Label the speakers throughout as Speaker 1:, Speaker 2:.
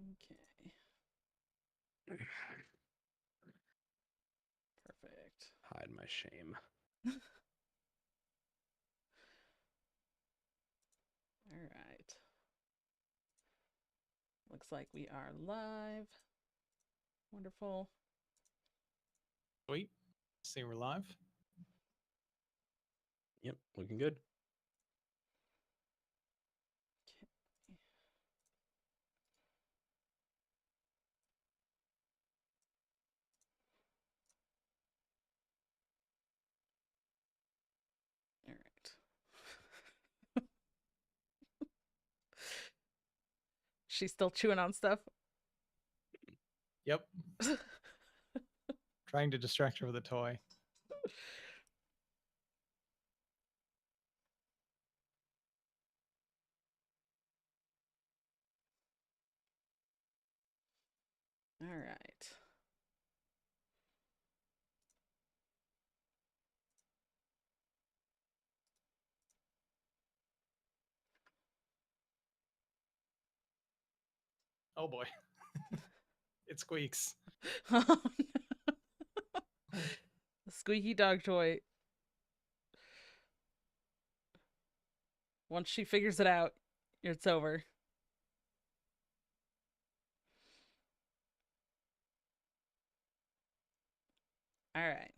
Speaker 1: Okay. Perfect.
Speaker 2: Hide my shame.
Speaker 1: All right. Looks like we are live. Wonderful.
Speaker 3: Sweet. See, we're live.
Speaker 2: Yep, looking good.
Speaker 1: All right. She's still chewing on stuff.
Speaker 3: Yep. Trying to distract her with a toy.
Speaker 1: All right.
Speaker 3: Oh boy. It squeaks.
Speaker 1: The squeaky dog toy. Once she figures it out, it's over. All right.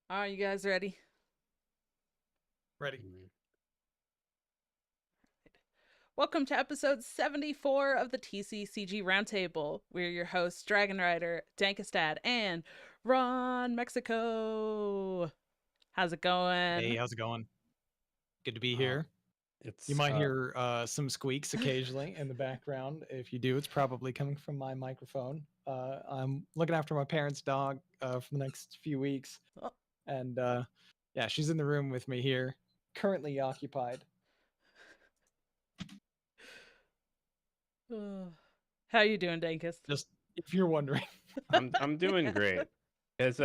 Speaker 1: Are you guys ready?
Speaker 3: Ready.
Speaker 1: Welcome to episode 74 of the TCCG Roundtable. We're your hosts, dragonrider, DankestDad, and RonMexico. How's it going?
Speaker 3: Hey, how's it going? Good to be here. You might hear some squeaks occasionally in the background. If you do, it's probably coming from my microphone. I'm looking after my parents' dog for the next few weeks.
Speaker 1: Oh.
Speaker 3: And yeah, she's in the room with me here, currently occupied.
Speaker 1: How you doing, Dankest?
Speaker 3: Just if you're wondering.
Speaker 2: I'm doing great. Because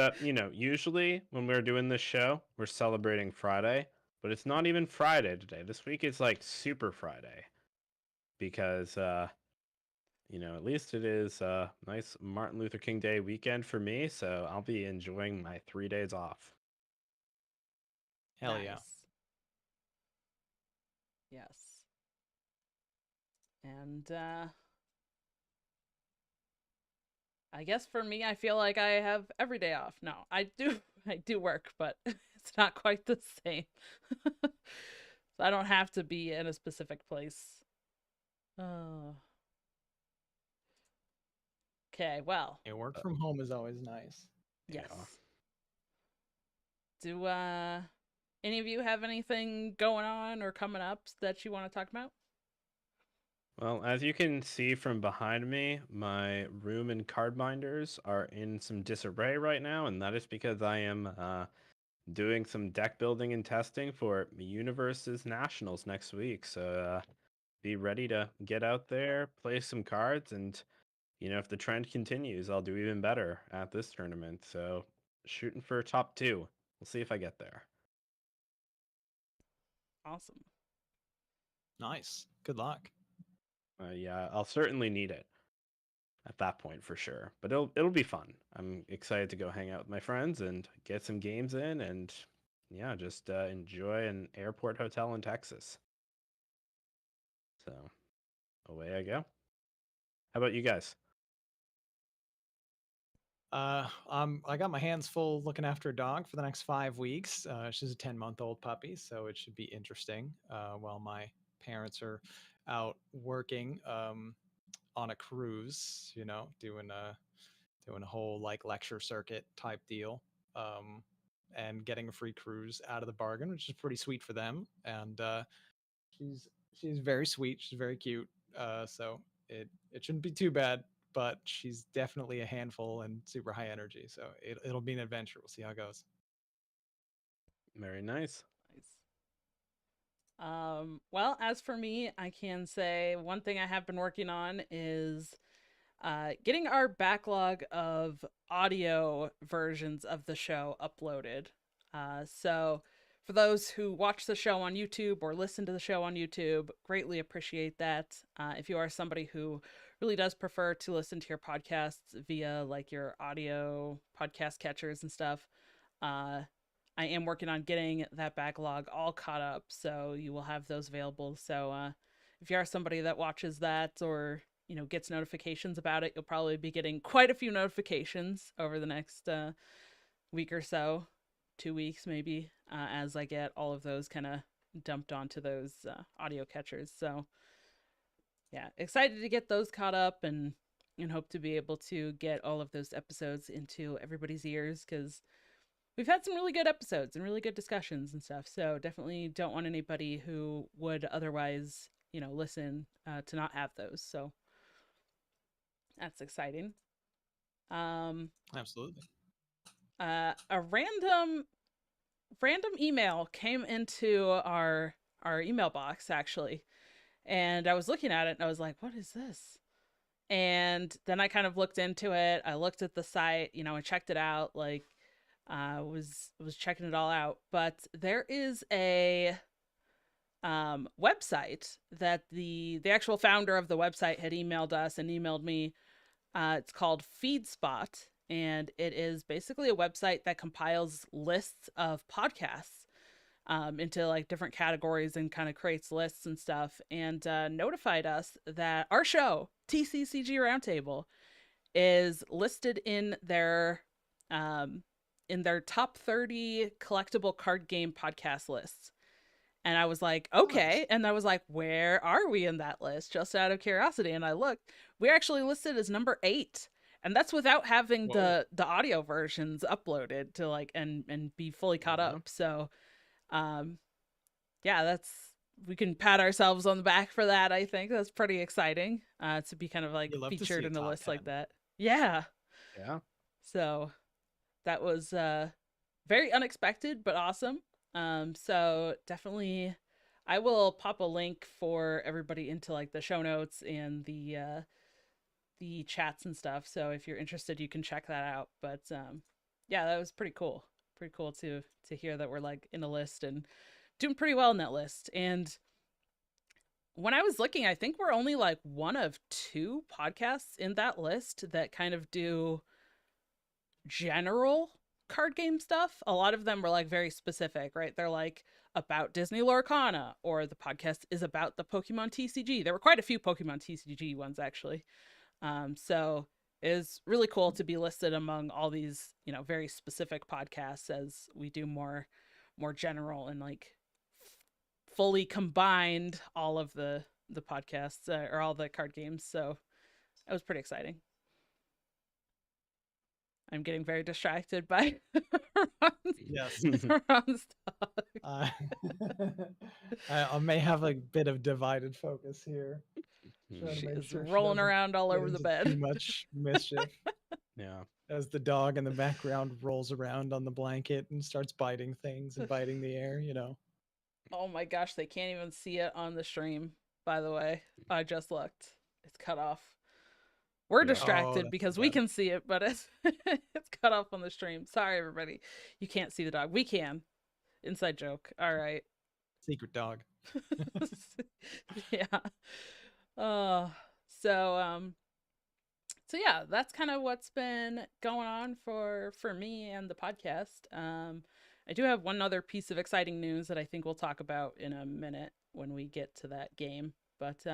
Speaker 2: usually when we're doing this show, we're celebrating Friday, but it's not even Friday today. This week is like Super Friday. Because at least it is a nice Martin Luther King Day weekend for me, so I'll be enjoying my 3 days off.
Speaker 3: Hell
Speaker 1: Nice.
Speaker 3: yeah.
Speaker 1: Yes. And I guess for me, I feel like I have every day off. No, I do work, but it's not quite the same. So I don't have to be in a specific place. Okay, well.
Speaker 3: Yeah, work from home is always nice.
Speaker 1: Yes.
Speaker 2: Yeah.
Speaker 1: Do any of you have anything going on or coming up that you want to talk about?
Speaker 2: Well, as you can see from behind me, my room and card binders are in some disarray right now, and that is because I am doing some deck building and testing for Universe's Nationals next week. So be ready to get out there, play some cards, and if the trend continues, I'll do even better at this tournament. So shooting for top 2. We'll see if I get there.
Speaker 1: Awesome.
Speaker 3: Nice. Good luck.
Speaker 2: Yeah, I'll certainly need it at that point for sure. But it'll be fun. I'm excited to go hang out with my friends and get some games in, and yeah, just enjoy an airport hotel in Texas. So away I go. How about you guys?
Speaker 3: I got my hands full looking after a dog for the next 5 weeks. She's a 10-month-old puppy, so it should be interesting. While my parents are out working on a cruise, doing a whole like lecture circuit type deal, and getting a free cruise out of the bargain, which is pretty sweet for them. And she's very sweet. She's very cute. So it shouldn't be too bad. But she's definitely a handful and super high energy. So it'll be an adventure. We'll see how it goes.
Speaker 2: Very nice.
Speaker 1: Well, as for me, I can say one thing I have been working on is getting our backlog of audio versions of the show uploaded. So For those who watch the show on YouTube or listen to the show on YouTube, greatly appreciate that. If you are somebody who really does prefer to listen to your podcasts via like your audio podcast catchers and stuff, I am working on getting that backlog all caught up, so you will have those available. So if you are somebody that watches that or gets notifications about it, you'll probably be getting quite a few notifications over the next week or so, 2 weeks maybe, as I get all of those kind of dumped onto those audio catchers. So yeah, excited to get those caught up and hope to be able to get all of those episodes into everybody's ears, because we've had some really good episodes and really good discussions and stuff. So definitely don't want anybody who would otherwise listen to not have those. So that's exciting.
Speaker 3: Absolutely.
Speaker 1: A random email came into our email box, actually, and I was looking at it and I was like, what is this? And then I kind of looked into it. I looked at the site, I checked it out, like was checking it all out. But there is a website that the actual founder of the website had emailed us and emailed me. It's called FeedSpot, and it is basically a website that compiles lists of podcasts into like different categories and kind of creates lists and stuff, and notified us that our show, TCCG Roundtable, is listed in their top 30 collectible card game podcast lists. And I was like, okay. Nice. And I was like, where are we in that list? Just out of curiosity. And I looked, we're actually listed as number 8. And that's without having the audio versions uploaded to like, and be fully caught up. So, yeah, we can pat ourselves on the back for that. I think that's pretty exciting, to be kind of like featured in a list 10. Like that. Yeah.
Speaker 2: Yeah.
Speaker 1: So that was, very unexpected, but awesome. So definitely I will pop a link for everybody into like the show notes and the chats and stuff. So if you're interested, you can check that out. But yeah, that was pretty cool. Pretty cool to hear that we're like in a list and doing pretty well in that list. And when I was looking, I think we're only like one of 2 podcasts in that list that kind of do general card game stuff. A lot of them were like very specific, right? They're like about Disney Lorcana, or the podcast is about the Pokemon TCG. There were quite a few Pokemon TCG ones, actually. So it is really cool to be listed among all these, very specific podcasts, as we do more general and like fully combined all of the podcasts or all the card games. So that was pretty exciting. I'm getting very distracted by Ron's dog.
Speaker 3: I may have a bit of divided focus here.
Speaker 1: She's rolling around all over the bed.
Speaker 3: Too much mischief.
Speaker 2: Yeah.
Speaker 3: As the dog in the background rolls around on the blanket and starts biting things and biting the air,
Speaker 1: Oh my gosh, they can't even see it on the stream, by the way. I just looked. It's cut off. We're distracted because we can see it, but it's cut off on the stream. Sorry, everybody. You can't see the dog. We can. Inside joke. All right.
Speaker 3: Secret dog.
Speaker 1: Yeah. So yeah, that's kind of what's been going on for me and the podcast. I do have one other piece of exciting news that I think we'll talk about in a minute when we get to that game. But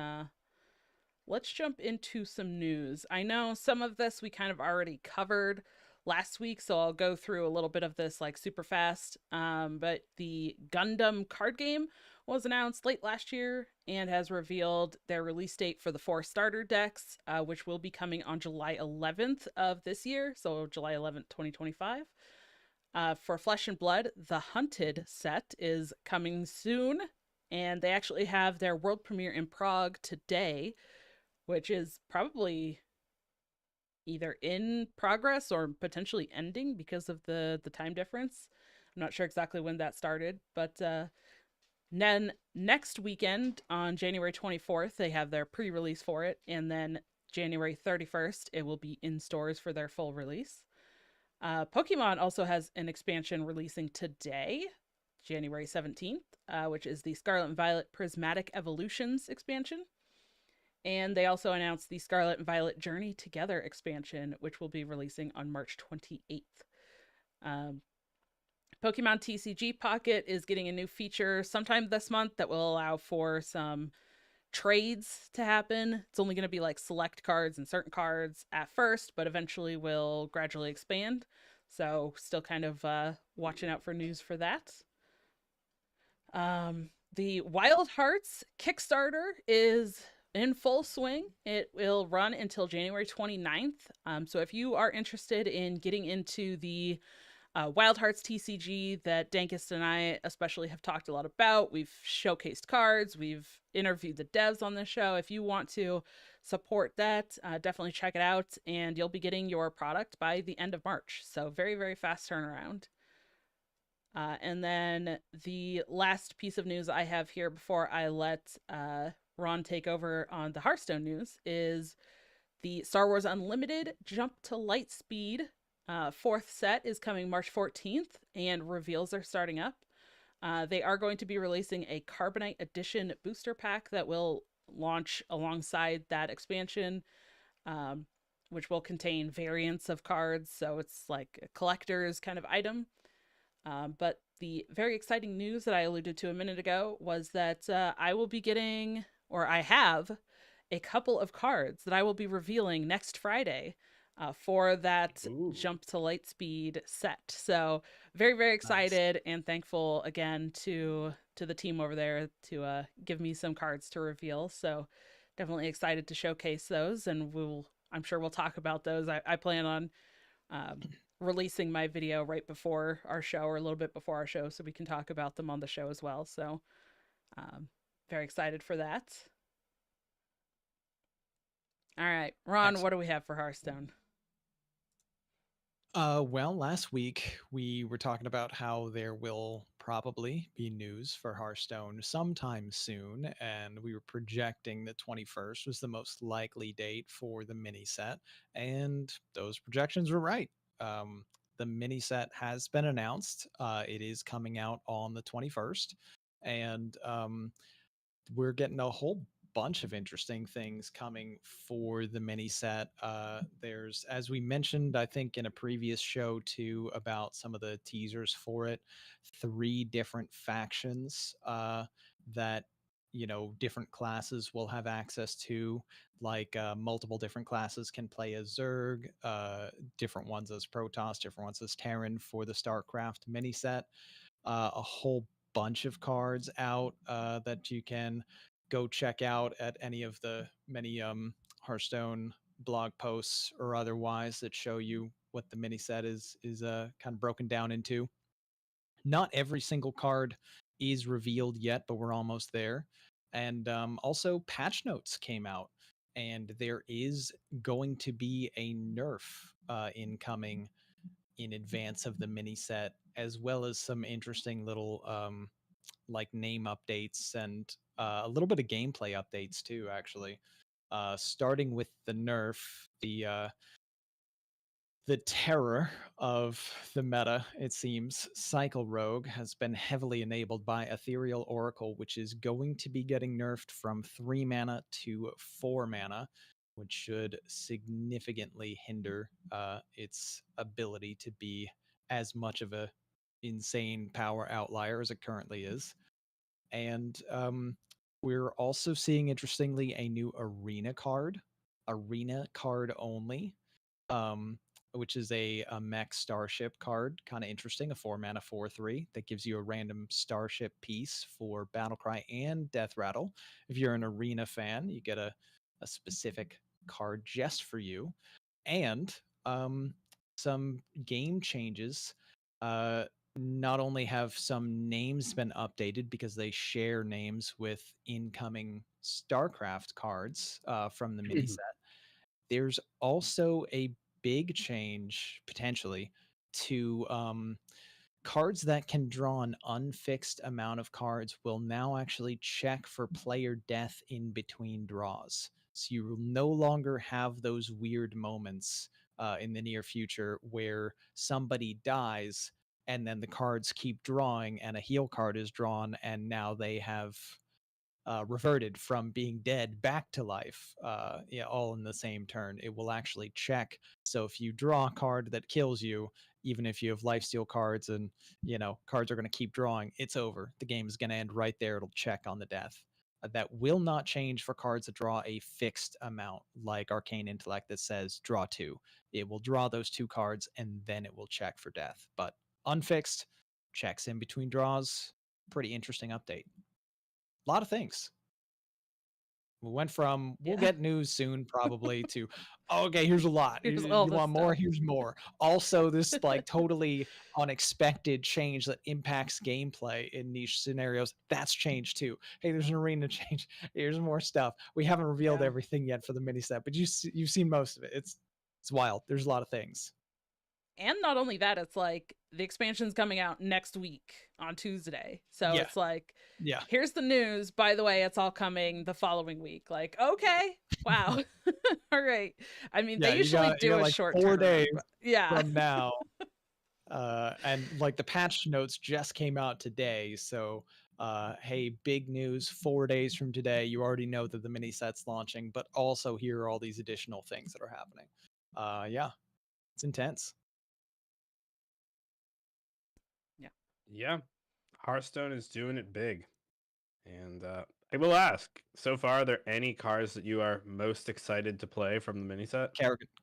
Speaker 1: let's jump into some news. I know some of this we kind of already covered last week, so I'll go through a little bit of this like super fast. But the Gundam Card Game was announced late last year and has revealed their release date for the 4 starter decks, which will be coming on July 11th of this year, so July 11th, 2025. For Flesh and Blood, the Hunted set is coming soon, and they actually have their world premiere in Prague today, which is probably either in progress or potentially ending because of the time difference. I'm not sure exactly when that started, but then next weekend on January 24th, they have their pre-release for it, and then January 31st, it will be in stores for their full release. Pokemon also has an expansion releasing today, January 17th, which is the Scarlet Violet Prismatic Evolutions expansion. And they also announced the Scarlet Violet Journey Together expansion, which will be releasing on March 28th. Pokemon TCG Pocket is getting a new feature sometime this month that will allow for some trades to happen. It's only going to be like select cards and certain cards at first, but eventually will gradually expand. So still kind of watching out for news for that. The Wild Hearts Kickstarter is in full swing. It will run until January 29th. So if you are interested in getting into the Wild Hearts TCG that Dankest and I especially have talked a lot about, we've showcased cards, we've interviewed the devs on this show. If you want to support that, definitely check it out, and you'll be getting your product by the end of March. So very, very fast turnaround. And then the last piece of news I have here before I let Ron take over on the Hearthstone news is the Star Wars Unlimited Jump to Lightspeed 4th set is coming March 14th, and reveals are starting up. They are going to be releasing a Carbonite Edition booster pack that will launch alongside that expansion, which will contain variants of cards, so it's like a collector's kind of item. But the very exciting news that I alluded to a minute ago was that I will be getting, or I have, a couple of cards that I will be revealing next Friday for that Jump to Lightspeed set. So very, very excited and thankful again to the team over there to give me some cards to reveal. So definitely excited to showcase those, and I'm sure we'll talk about those. I plan on releasing my video right before our show, or a little bit before our show, so we can talk about them on the show as well. So very excited for that. All right, Ron,
Speaker 3: Excellent.
Speaker 1: what do we have for Hearthstone?
Speaker 3: Well, last week we were talking about how there will probably be news for Hearthstone sometime soon, and we were projecting the 21st was the most likely date for the mini set, and those projections were right. The mini set has been announced. It is coming out on the 21st, and we're getting a whole bunch of interesting things coming for the mini set. There's, as we mentioned, I think in a previous show too, about some of the teasers for it, 3 different factions that, you know, different classes will have access to, like multiple different classes can play as Zerg, different ones as Protoss, different ones as Terran for the StarCraft mini set. A whole bunch of cards out that you can go check out at any of the many Hearthstone blog posts or otherwise that show you what the mini set is kind of broken down into. Not every single card is revealed yet, but we're almost there. And also patch notes came out, and there is going to be a nerf incoming in advance of the mini set, as well as some interesting little like name updates and a little bit of gameplay updates too, actually. Starting with the nerf, the terror of the meta, it seems, Cycle Rogue has been heavily enabled by Ethereal Oracle, which is going to be getting nerfed from 3 mana to 4 mana, which should significantly hinder its ability to be as much of a insane power outlier as it currently is. And we're also seeing, interestingly, a new arena card only, which is a mech starship card. Kind of interesting, a 4 mana 4/3 that gives you a random starship piece for Battlecry and Death Rattle. If you're an arena fan, you get a specific card just for you. And some game changes. Not only have some names been updated because they share names with incoming StarCraft cards from the mini set, there's also a big change potentially to cards that can draw an unfixed amount of cards will now actually check for player death in between draws. So you will no longer have those weird moments in the near future where somebody dies and then the cards keep drawing, and a heal card is drawn, and now they have reverted from being dead back to life, all in the same turn. It will actually check. So if you draw a card that kills you, even if you have lifesteal cards and cards are going to keep drawing, it's over. The game is going to end right there. It'll check on the death. That will not change for cards that draw a fixed amount, like Arcane Intellect that says draw 2. It will draw those 2 cards and then it will check for death. But unfixed, checks in between draws. Pretty interesting update. A lot of things. We went from we'll get news soon probably to okay, here's a lot.
Speaker 1: Here's
Speaker 3: You
Speaker 1: all this
Speaker 3: want more?
Speaker 1: stuff.
Speaker 3: Here's more. Also, this like totally unexpected change that impacts gameplay in niche scenarios. That's changed too. Hey, there's an arena change. Here's more stuff. We haven't revealed everything yet for the mini set, but you've seen most of it. It's wild. There's a lot of things.
Speaker 1: And not only that, it's like the expansion's coming out next week on Tuesday. So it's like, here's the news. By the way, it's all coming the following week. Like, okay, wow. All right. I mean, they usually do a like short
Speaker 3: 4 days
Speaker 1: from
Speaker 3: now. And like the patch notes just came out today. So, hey, big news, 4 days from today. You already know that the mini set's launching, but also here are all these additional things that are happening. It's intense.
Speaker 2: Yeah, Hearthstone is doing it big. And I will ask, so far, are there any cards that you are most excited to play from the mini set?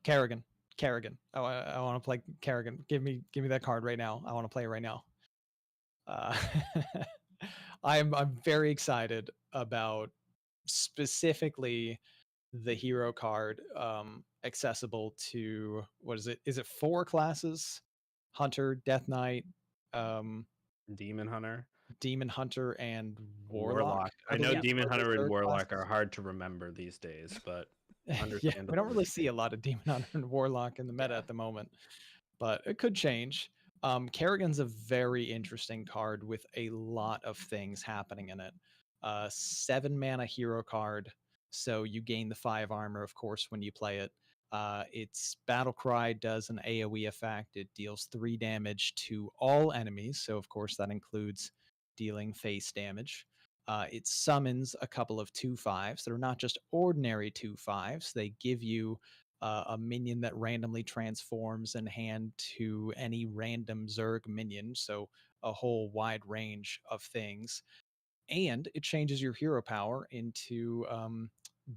Speaker 3: Kerrigan. I want to play Kerrigan. Give me that card right now. I want to play it right now. I'm very excited about specifically the hero card accessible to, what is it? Is it 4 classes? Hunter, Death Knight,
Speaker 2: Demon Hunter,
Speaker 3: and Warlock.
Speaker 2: I know Demon Hunter and Warlock are hard to remember these days, but understandable.
Speaker 3: We don't really see a lot of Demon Hunter and Warlock in the meta at the moment, but it could change. Kerrigan's a very interesting card with a lot of things happening in it. 7 mana hero card, so you gain the 5 armor, of course, when you play it. Its Battle Cry does an AoE effect. It deals 3 damage to all enemies, so of course that includes dealing face damage. It summons a couple of 2/5s that are not just ordinary 2/5s. They give you a minion that randomly transforms in hand to any random Zerg minion, so a whole wide range of things. And it changes your hero power into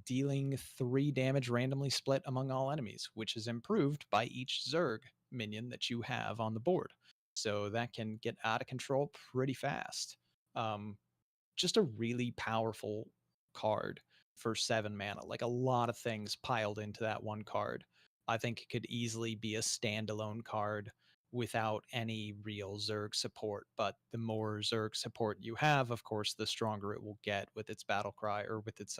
Speaker 3: dealing 3 damage randomly split among all enemies, which is improved by each Zerg minion that you have on the board. So that can get out of control pretty fast. Just a really powerful card for 7 mana. Like a lot of things piled into that one card. I think it could easily be a standalone card without any real Zerg support. But the more Zerg support you have, of course, the stronger it will get with its battle cry or with its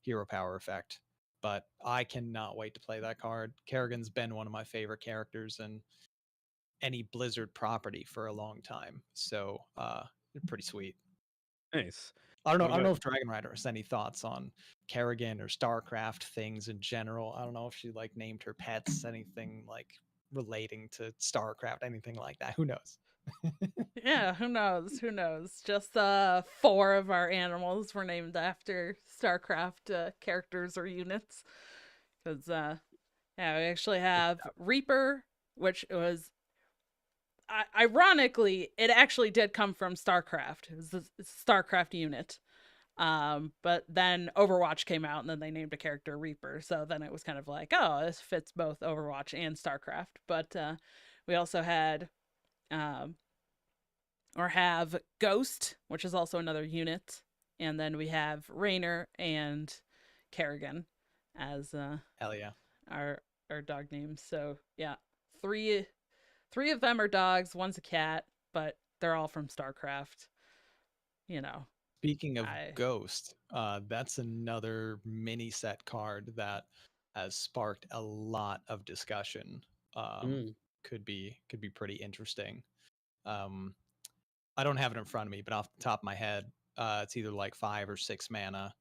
Speaker 3: hero power effect. But I cannot wait to play that card. Kerrigan's been one of my favorite characters in any Blizzard property for a long time. So pretty sweet.
Speaker 2: Nice.
Speaker 3: I don't know if dragonrider has any thoughts on Kerrigan or StarCraft things in general. I don't know if she like named her pets anything like relating to StarCraft, anything like that. Who knows?
Speaker 1: Yeah, who knows? Just 4 of our animals were named after StarCraft characters or units. Because we actually have Reaper, which was ironically, it actually did come from StarCraft. It was a StarCraft unit. But then Overwatch came out and then they named a character Reaper. So then it was kind of like, oh, this fits both Overwatch and StarCraft. But we also had have Ghost, which is also another unit. And then we have Raynor and Kerrigan as
Speaker 3: hell yeah,
Speaker 1: our dog names. So yeah, three of them are dogs, one's a cat, but they're all from StarCraft.
Speaker 3: Speaking of Ghost, that's another mini set card that has sparked a lot of discussion. Could be pretty interesting. I don't have it in front of me, but off the top of my head, it's either like 5 or 6 mana.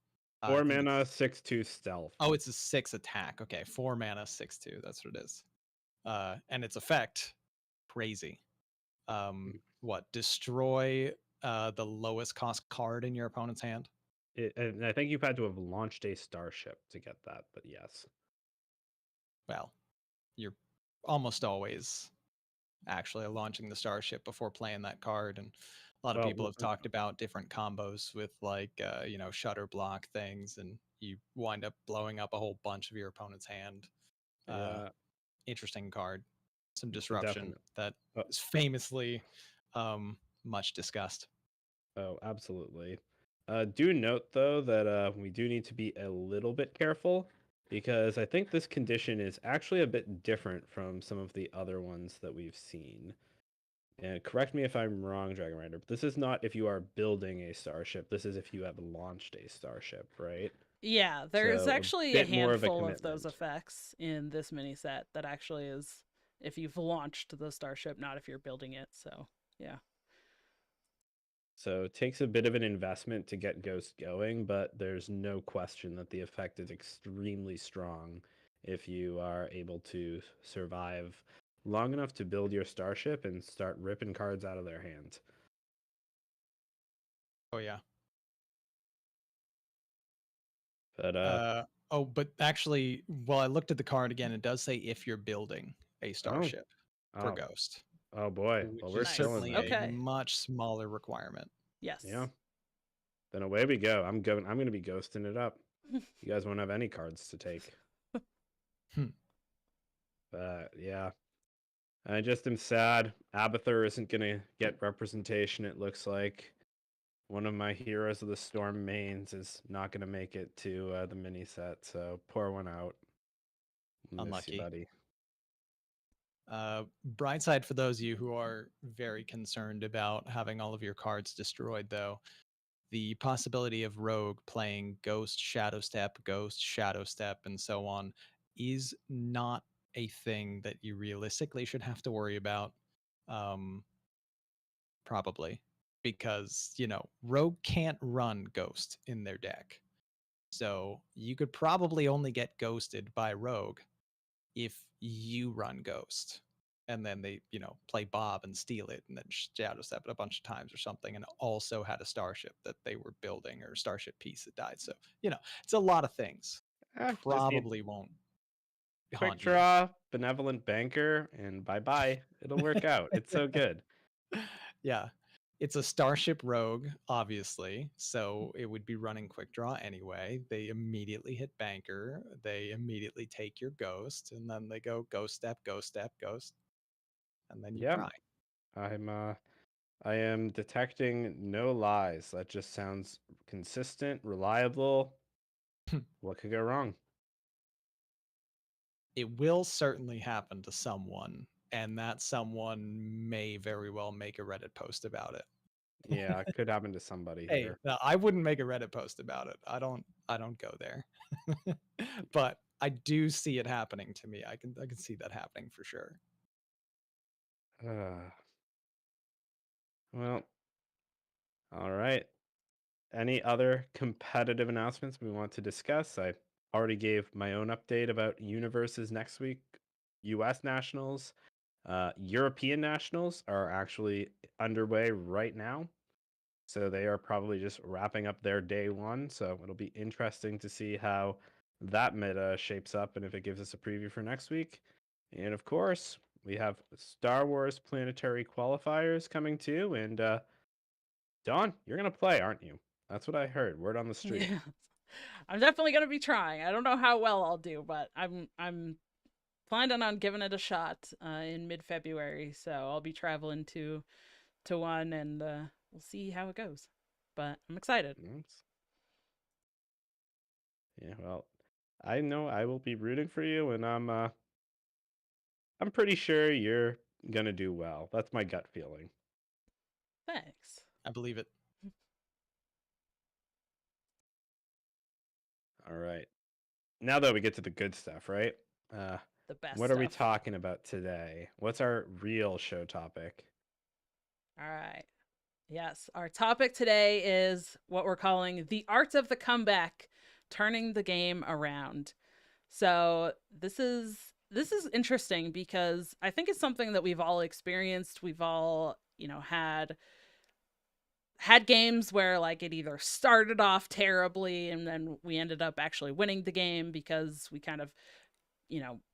Speaker 2: 4 mana, 6/2 stealth.
Speaker 3: Oh, it's a 6 attack. Okay, 4 mana, 6/2. That's what it is. And its effect, crazy. destroy the lowest cost card in your opponent's hand.
Speaker 2: And I think you've had to have launched a starship to get that, but yes.
Speaker 3: Well, you're almost always actually launching the starship before playing that card, and a lot of people have talked about different combos with like shutter block things, and you wind up blowing up a whole bunch of your opponent's hand. Interesting card, some disruption that is famously much discussed.
Speaker 2: Oh, absolutely. Do note though that we do need to be a little bit careful, because I think this condition is actually a bit different from some of the other ones that we've seen. And correct me if I'm wrong, dragonrider, but this is not if you are building a starship. This is if you have launched a starship, right?
Speaker 1: Yeah, there's
Speaker 2: So
Speaker 1: actually a
Speaker 2: bit more of a
Speaker 1: handful of those
Speaker 2: commitment.
Speaker 1: effects in this mini set that actually is if you've launched the starship, not if you're building it. So, yeah.
Speaker 2: So it takes a bit of an investment to get Ghost going, but there's no question that the effect is extremely strong if you are able to survive long enough to build your starship and start ripping cards out of their hands.
Speaker 3: Oh yeah.
Speaker 2: But
Speaker 3: but actually, well, I looked at the card again. It does say if you're building a starship for Ghost.
Speaker 2: Oh boy.
Speaker 3: Which
Speaker 2: Well, we're
Speaker 3: is
Speaker 2: still in
Speaker 3: certainly
Speaker 2: that.
Speaker 3: a much smaller requirement.
Speaker 1: Yes.
Speaker 2: Yeah. Then away we go. I'm going to be ghosting it up. You guys won't have any cards to take. But yeah. I just am sad. Abathur isn't going to get representation, it looks like. One of my Heroes of the Storm mains is not going to make it to the mini set, so pour one out.
Speaker 3: Unlucky.
Speaker 2: Miss you,
Speaker 3: buddy. Bright side for those of you who are very concerned about having all of your cards destroyed, though, the possibility of Rogue playing Ghost, Shadow Step, and so on is not a thing that you realistically should have to worry about. Probably. Because, Rogue can't run Ghost in their deck. So you could probably only get ghosted by Rogue if you run Ghost. And then they, play Bob and steal it and then Shadow Step it a bunch of times or something, and also had a starship that they were building or a starship piece that died. So, it's a lot of things. Probably won't.
Speaker 2: Quick draw, Benevolent Banker, and bye-bye. It'll work out. It's so good.
Speaker 3: Yeah. It's a Starship Rogue, obviously, so it would be running Quick Draw anyway. They immediately hit Banker. They immediately take your Ghost, and then they go Ghost Step, Ghost, and then you cry.
Speaker 2: I am detecting no lies. That just sounds consistent, reliable. What could go wrong?
Speaker 3: It will certainly happen to someone, and that someone may very well make a Reddit post about it.
Speaker 2: Yeah, it could happen to somebody here.
Speaker 3: No, I wouldn't make a Reddit post about it. I don't go there. But I do see it happening to me. I can see that happening for sure.
Speaker 2: Well, all right. Any other competitive announcements we want to discuss? I already gave my own update about Universes next week. US Nationals, European Nationals are actually underway right now. So they are probably just wrapping up their day one. So it'll be interesting to see how that meta shapes up and if it gives us a preview for next week. And of course, we have Star Wars Planetary Qualifiers coming too. And Dawn, you're going to play, aren't you? That's what I heard. Word on the street.
Speaker 1: Yeah. I'm definitely going to be trying. I don't know how well I'll do, but I'm planning on giving it a shot in mid-February. So I'll be traveling to one, and we'll see how it goes. But I'm excited.
Speaker 2: Yeah, well, I know I will be rooting for you, and I'm pretty sure you're gonna do well. That's my gut feeling.
Speaker 1: Thanks.
Speaker 3: I believe it.
Speaker 2: All right. Now that we get to the good stuff, right?
Speaker 1: The best
Speaker 2: What are we
Speaker 1: stuff.
Speaker 2: talking about today? What's our real show topic?
Speaker 1: All right. Yes, our topic today is what we're calling the art of the comeback, turning the game around. So this is this is interesting because I think it's something that we've all experienced. We've all, had games where like it either started off terribly and then we ended up actually winning the game because we kind of,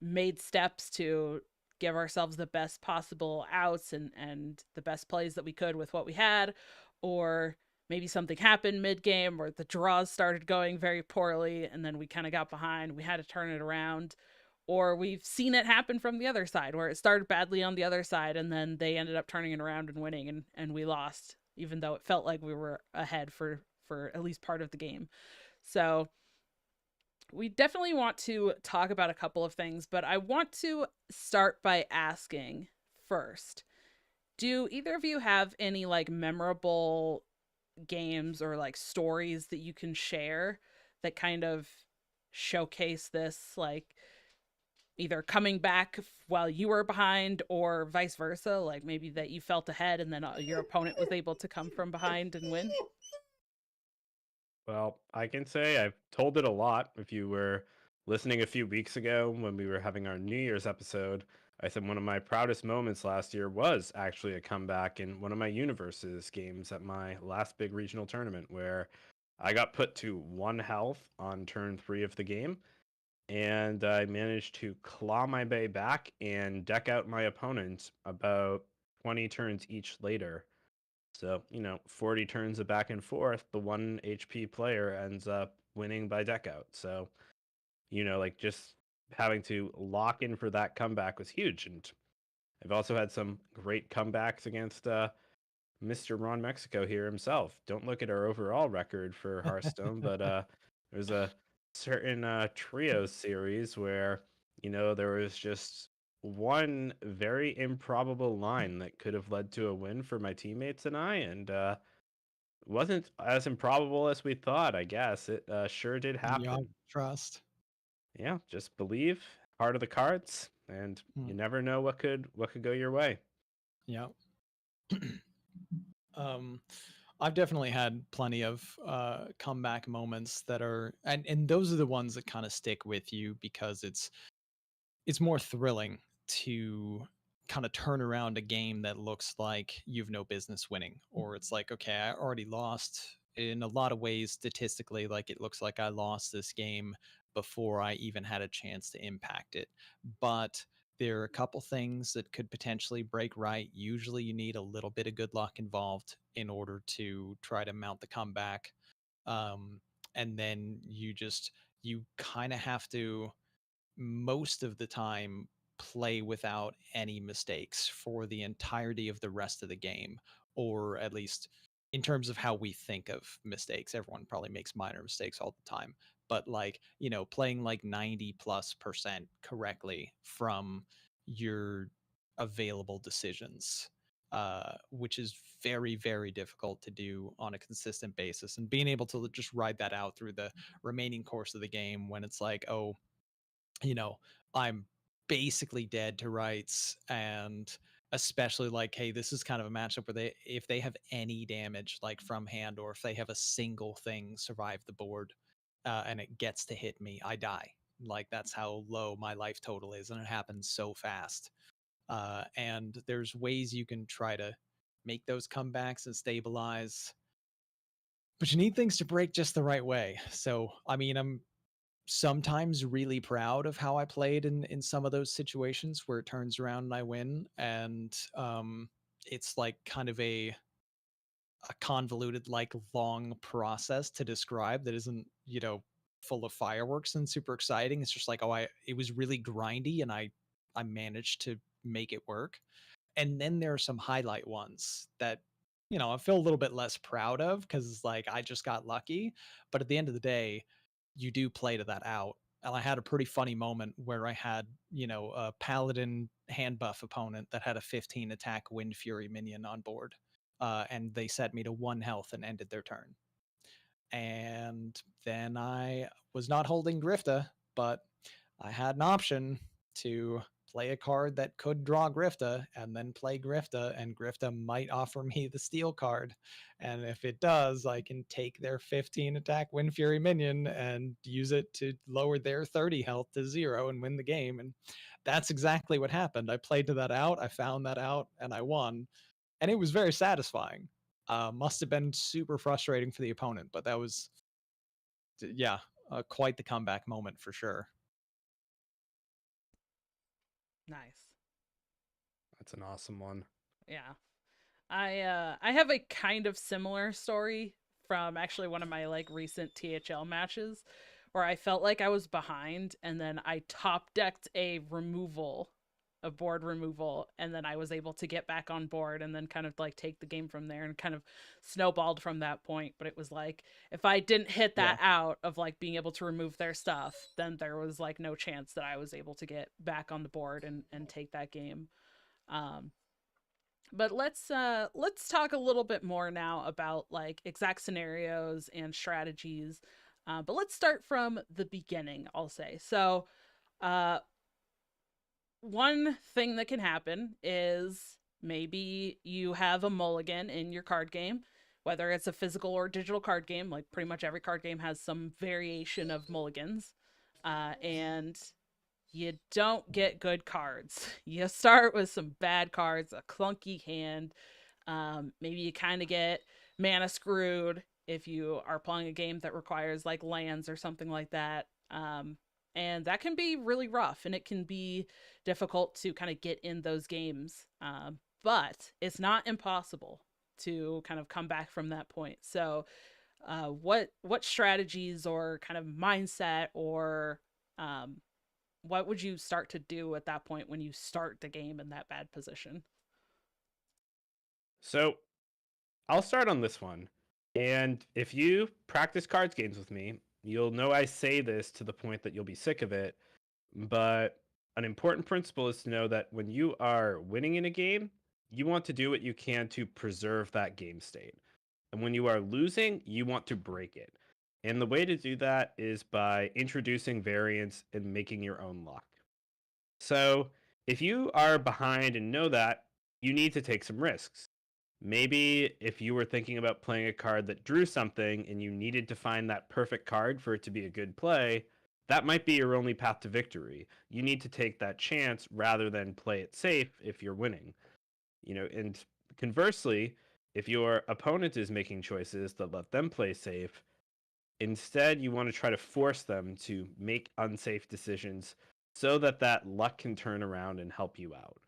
Speaker 1: made steps to give ourselves the best possible outs and the best plays that we could with what we had. Or maybe something happened mid-game or the draws started going very poorly and then we kind of got behind. We had to turn it around. Or we've seen it happen from the other side where it started badly on the other side and then they ended up turning it around and winning and we lost, even though it felt like we were ahead for at least part of the game. So we definitely want to talk about a couple of things, but I want to start by asking first, do either of you have any like memorable games or like stories that you can share that kind of showcase this, like either coming back while you were behind or vice versa, like maybe that you felt ahead and then your opponent was able to come from behind and win?
Speaker 2: Well, I can say I've told it a lot. If you were listening a few weeks ago when we were having our New Year's episode, I said one of my proudest moments last year was actually a comeback in one of my Universes games at my last big regional tournament, where I got put to 1 health on turn 3 of the game, and I managed to claw my way back and deck out my opponent about 20 turns each later. So, 40 turns of back and forth, the 1 HP player ends up winning by deck out. So, like just having to lock in for that comeback was huge. And I've also had some great comebacks against Mr. RonMexico here himself. Don't look at our overall record for Hearthstone, but there's a certain trio series where, there was just one very improbable line that could have led to a win for my teammates and I, and wasn't as improbable as we thought, I guess. It sure did
Speaker 3: Yeah,
Speaker 2: happen.
Speaker 3: trust.
Speaker 2: Yeah, just believe, heart of the cards, and you never know what could go your way.
Speaker 3: Yeah. um, I've definitely had plenty of comeback moments that are, and those are the ones that kind of stick with you because it's more thrilling to kind of turn around a game that looks like you've no business winning, or it's like, okay, I already lost in a lot of ways statistically, like it looks like I lost this game before I even had a chance to impact it. But there are a couple things that could potentially break right. Usually you need a little bit of good luck involved in order to try to mount the comeback. Um, and then you kind of have to, most of the time, play without any mistakes for the entirety of the rest of the game, or at least in terms of how we think of mistakes. Everyone probably makes minor mistakes all the time, but like, playing like 90+% correctly from your available decisions, which is very, very difficult to do on a consistent basis, and being able to just ride that out through the remaining course of the game when it's like, oh, I'm basically dead to rights, and especially like, hey, this is kind of a matchup where if they have any damage like from hand, or if they have a single thing survive the board, and it gets to hit me, I die. Like, that's how low my life total is, and it happens so fast. And there's ways you can try to make those comebacks and stabilize, but you need things to break just the right way. So, I mean, I'm sometimes really proud of how I played in some of those situations where it turns around and I win. And it's like kind of a convoluted, like long process to describe that isn't, full of fireworks and super exciting. It's just like, oh, it was really grindy and I managed to make it work. And then there are some highlight ones that, I feel a little bit less proud of because like I just got lucky. But at the end of the day, you do play to that out. And I had a pretty funny moment where I had, a paladin hand buff opponent that had a 15 attack Wind Fury minion on board. And they set me to 1 health and ended their turn. And then I was not holding Grifta, but I had an option to play a card that could draw Grifta and then play Grifta, and Grifta might offer me the steel card. And if it does, I can take their 15 attack Wind Fury minion and use it to lower their 30 health to 0 and win the game. And that's exactly what happened. I played to that out, I found that out, and I won. And it was very satisfying. Must have been super frustrating for the opponent, but that was, yeah, quite the comeback moment for sure.
Speaker 1: Nice.
Speaker 2: That's an awesome one.
Speaker 1: Yeah. I have a kind of similar story from actually one of my like recent THL matches where I felt like I was behind and then I top decked a board removal, and then I was able to get back on board and then kind of like take the game from there and kind of snowballed from that point. But it was like if I didn't hit that out of like being able to remove their stuff, then there was like no chance that I was able to get back on the board and take that game. But let's talk a little bit more now about like exact scenarios and strategies. But let's start from the beginning, I'll say. So, one thing that can happen is maybe you have a mulligan in your card game, whether it's a physical or digital card game. Like pretty much every card game has some variation of mulligans, and you don't get good cards. You start with some bad cards, a clunky hand. Maybe you kind of get mana screwed if you are playing a game that requires like lands or something like that. And that can be really rough, and it can be difficult to kind of get in those games. But it's not impossible to kind of come back from that point. So, what strategies or kind of mindset or what would you start to do at that point when you start the game in that bad position?
Speaker 2: So I'll start on this one. And if you practice cards games with me, you'll know I say this to the point that you'll be sick of it. But an important principle is to know that when you are winning in a game, you want to do what you can to preserve that game state. And when you are losing, you want to break it. And the way to do that is by introducing variance and making your own luck. So if you are behind and know that, you need to take some risks. Maybe if you were thinking about playing a card that drew something and you needed to find that perfect card for it to be a good play, that might be your only path to victory. You need to take that chance rather than play it safe if you're winning. And conversely, if your opponent is making choices that let them play safe, instead you want to try to force them to make unsafe decisions so that that luck can turn around and help you out.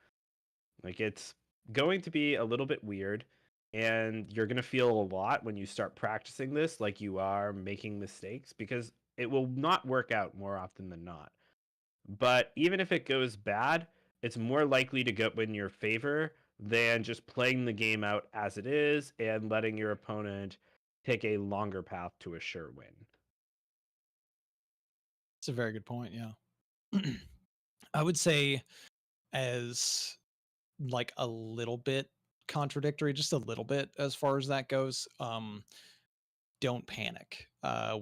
Speaker 2: Like it's going to be a little bit weird, and you're going to feel a lot when you start practicing this like you are making mistakes, because it will not work out more often than not. But even if it goes bad, it's more likely to go in your favor than just playing the game out as it is and letting your opponent take a longer path to a sure win.
Speaker 3: It's a very good point. Yeah. I would say, as like a little bit contradictory, just a little bit as far as that goes. Don't panic.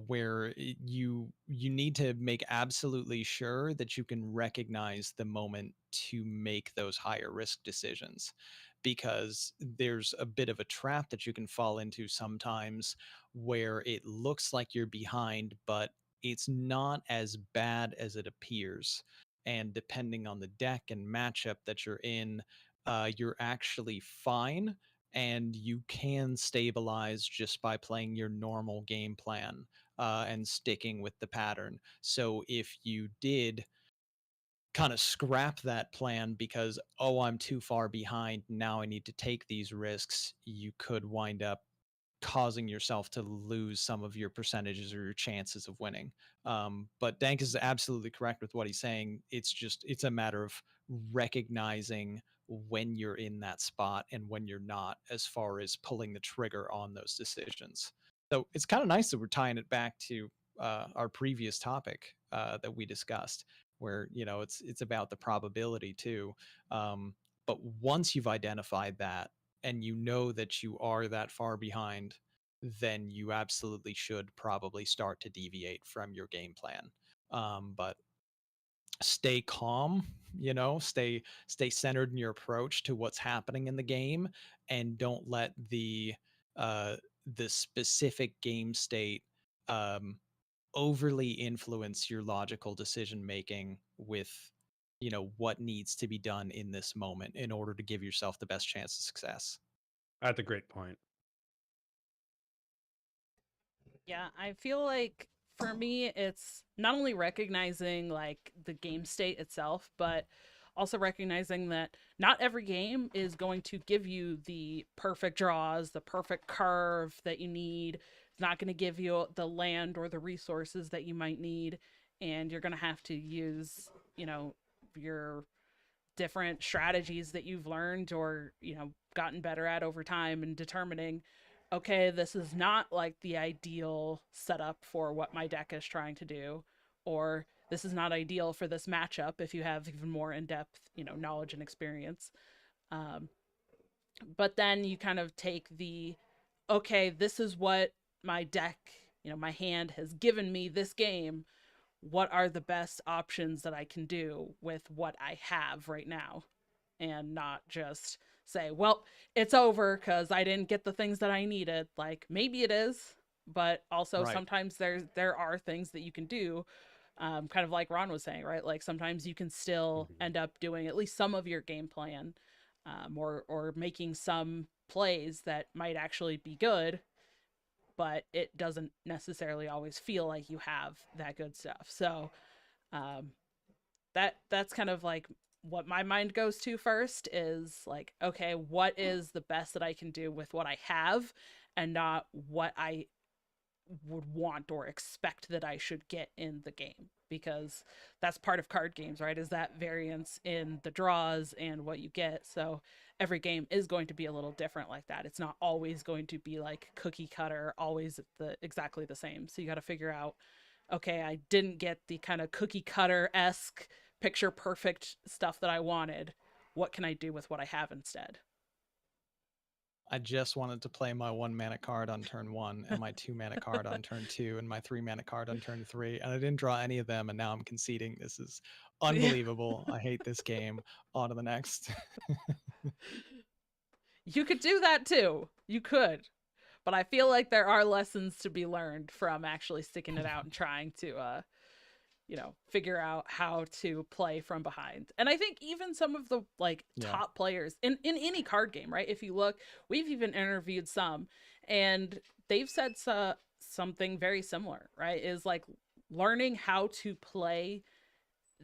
Speaker 3: Where you need to make absolutely sure that you can recognize the moment to make those higher risk decisions, because there's a bit of a trap that you can fall into sometimes where it looks like you're behind, but it's not as bad as it appears. And depending on the deck and matchup that you're in, you're actually fine, and you can stabilize just by playing your normal game plan and sticking with the pattern. So if you did kind of scrap that plan because, oh, I'm too far behind, now I need to take these risks, you could wind up causing yourself to lose some of your percentages or your chances of winning. But Dank is absolutely correct with what he's saying. It's a matter of recognizing when you're in that spot and when you're not, as far as pulling the trigger on those decisions. So it's kind of nice that we're tying it back to our previous topic that we discussed, where it's about the probability too. But once you've identified that, and you know that you are that far behind, then you absolutely should probably start to deviate from your game plan. But stay calm, stay centered in your approach to what's happening in the game, and don't let uh, the specific game state overly influence your logical decision making with what needs to be done in this moment in order to give yourself the best chance of success.
Speaker 2: That's a great point.
Speaker 1: Yeah, I feel like for me, it's not only recognizing like the game state itself, but also recognizing that not every game is going to give you the perfect draws, the perfect curve that you need. It's not going to give you the land or the resources that you might need. And you're going to have to use, your different strategies that you've learned or, gotten better at over time and determining, okay, this is not like the ideal setup for what my deck is trying to do, or this is not ideal for this matchup if you have even more in-depth, knowledge and experience. Um, but then you kind of take the, okay, this is what my deck, my hand has given me this game. What are the best options that I can do with what I have right now? And not just say, well, it's over because I didn't get the things that I needed. Like, maybe it is, but also
Speaker 3: Right.
Speaker 1: sometimes there are things that you can do. Kind of like Ron was saying, right? Like sometimes you can still end up doing at least some of your game plan, or making some plays that might actually be good, but it doesn't necessarily always feel like you have that good stuff. So um, that's kind of like what my mind goes to first is like, okay, what is the best that I can do with what I have, and not what I would want or expect that I should get in the game, because that's part of card games, right? Is that variance in the draws and what you get. So every game is going to be a little different like that. It's not always going to be like cookie cutter, always exactly the same. So you got to figure out, okay, I didn't get the kind of cookie cutter-esque picture perfect stuff that I wanted. What can I do with what I have instead?
Speaker 3: I just wanted to play my 1 mana card on turn 1 and my 2 mana card on turn 2 and my 3 mana card on turn 3, and I didn't draw any of them, and now I'm conceding. This is unbelievable. I hate this game. On to the next.
Speaker 1: You could do that too. You could. But I feel like there are lessons to be learned from actually sticking it out and trying to figure out how to play from behind. And I think even some of the like top players in any card game, right? If you look, we've even interviewed some, and they've said something very similar, right? Is like learning how to play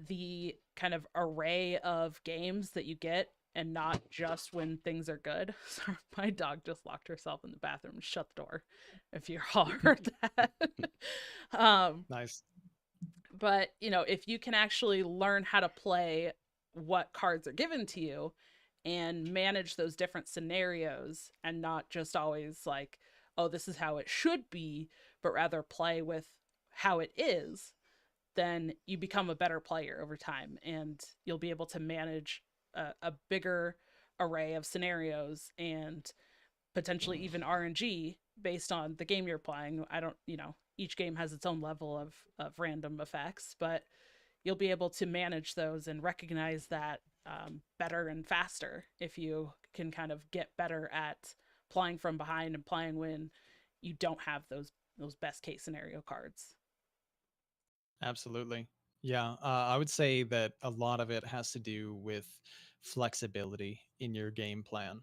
Speaker 1: the kind of array of games that you get, and not just when things are good. Sorry, my dog just locked herself in the bathroom and shut the door, if you all heard that.
Speaker 3: Nice.
Speaker 1: But, if you can actually learn how to play what cards are given to you and manage those different scenarios, and not just always like, oh, this is how it should be, but rather play with how it is, then you become a better player over time, and you'll be able to manage a bigger array of scenarios and potentially even RNG based on the game you're playing. I don't, each game has its own level of random effects, but you'll be able to manage those and recognize that better and faster if you can kind of get better at playing from behind and playing when you don't have those best case scenario cards.
Speaker 3: Absolutely. Yeah, I would say that a lot of it has to do with flexibility in your game plan,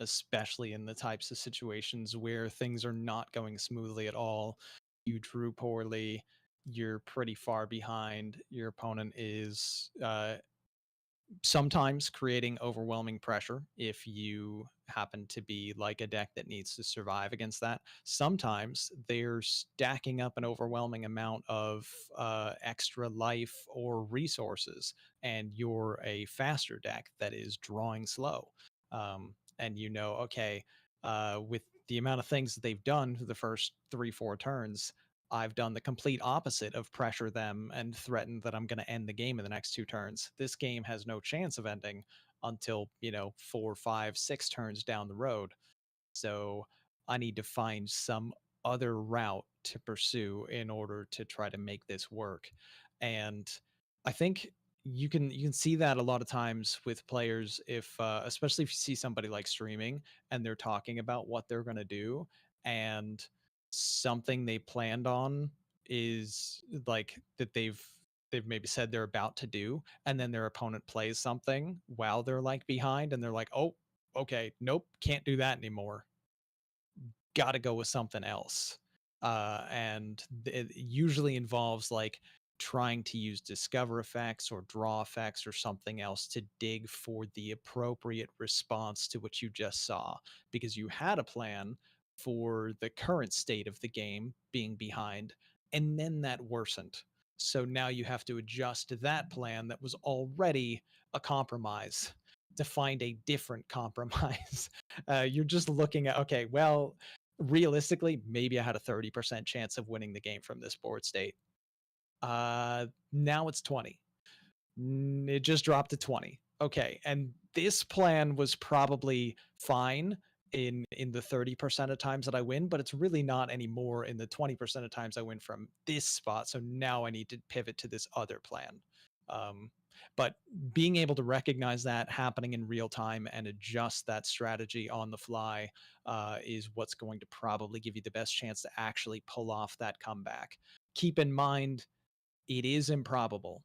Speaker 3: especially in the types of situations where things are not going smoothly at all. You drew poorly, you're pretty far behind, your opponent is sometimes creating overwhelming pressure if you happen to be like a deck that needs to survive against that. Sometimes they're stacking up an overwhelming amount of extra life or resources, and you're a faster deck that is drawing slow. And okay, with the amount of things that they've done for the first 3-4 turns, I've done the complete opposite of pressure them and threaten that I'm going to end the game in the next 2 turns. This game has no chance of ending until, 4, 5, 6 turns down the road. So I need to find some other route to pursue in order to try to make this work. And I think you can see that a lot of times with players, if especially if you see somebody like streaming and they're talking about what they're going to do, and something they planned on is like that they've they've maybe said they're about to do, and then their opponent plays something while they're like behind, and they're like, oh, okay, nope, can't do that anymore. Got to go with something else. And it usually involves like trying to use discover effects or draw effects or something else to dig for the appropriate response to what you just saw, because you had a plan for the current state of the game being behind, and then that worsened. So now you have to adjust to that plan that was already a compromise to find a different compromise. You're just looking at, okay, well, realistically, maybe I had a 30% chance of winning the game from this board state. Now it's 20. It just dropped to 20. Okay, and this plan was probably fine in the 30% of times that I win, but it's really not anymore in the 20% of times I win from this spot. So now I need to pivot to this other plan. But being able to recognize that happening in real time and adjust that strategy on the fly is what's going to probably give you the best chance to actually pull off that comeback. Keep in mind, it is improbable.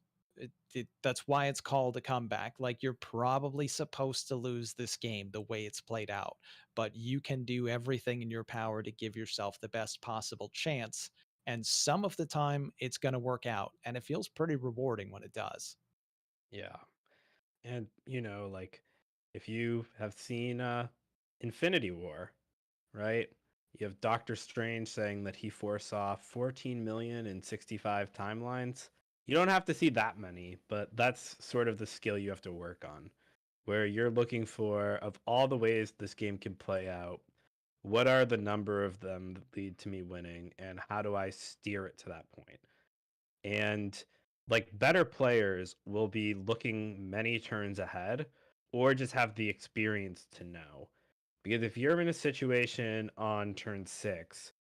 Speaker 3: That's why it's called a comeback. Like, you're probably supposed to lose this game the way it's played out, but you can do everything in your power to give yourself the best possible chance. And some of the time it's going to work out, and it feels pretty rewarding when it does.
Speaker 2: Yeah. And, like, if you have seen Infinity War, right? You have Doctor Strange saying that he foresaw 14 million and 65 timelines. You don't have to see that many, but that's sort of the skill you have to work on, where you're looking for, of all the ways this game can play out, what are the number of them that lead to me winning, and how do I steer it to that point? And like, better players will be looking many turns ahead, or just have the experience to know. Because if you're in a situation on turn 6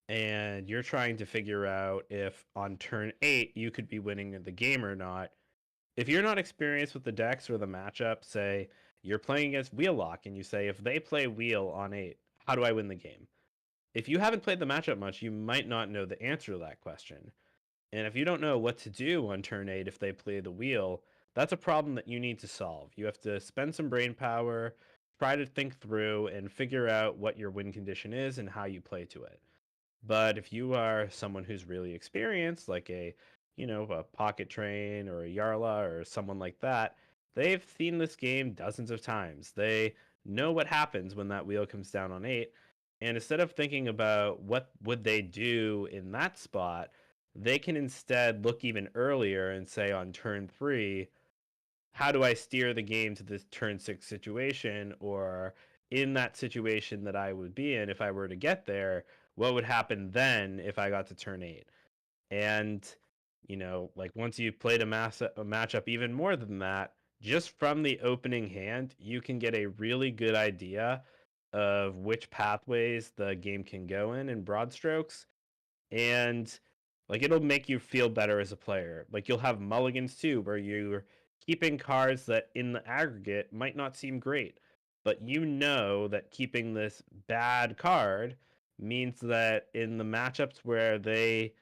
Speaker 2: and you're trying to figure out if on turn 8 you could be winning the game or not, if you're not experienced with the decks or the matchup, say you're playing against Wheellock and you say, if they play Wheel on 8, how do I win the game? If you haven't played the matchup much, you might not know the answer to that question. And if you don't know what to do on turn 8 if they play the Wheel, that's a problem that you need to solve. You have to spend some brain power, try to think through and figure out what your win condition is and how you play to it. But if you are someone who's really experienced, like a Pocket Train or a Yarla or someone like that, they've seen this game dozens of times. They know what happens when that wheel comes down on 8. And instead of thinking about what would they do in that spot, they can instead look even earlier and say on turn 3, how do I steer the game to this turn 6 situation? Or in that situation that I would be in, if I were to get there, what would happen then if I got to turn 8? And, like, once you've played a matchup even more than that, just from the opening hand, you can get a really good idea of which pathways the game can go in broad strokes. And like, it'll make you feel better as a player. Like, you'll have mulligans too, where you're keeping cards that in the aggregate might not seem great, but you know that keeping this bad card means that in the matchups where they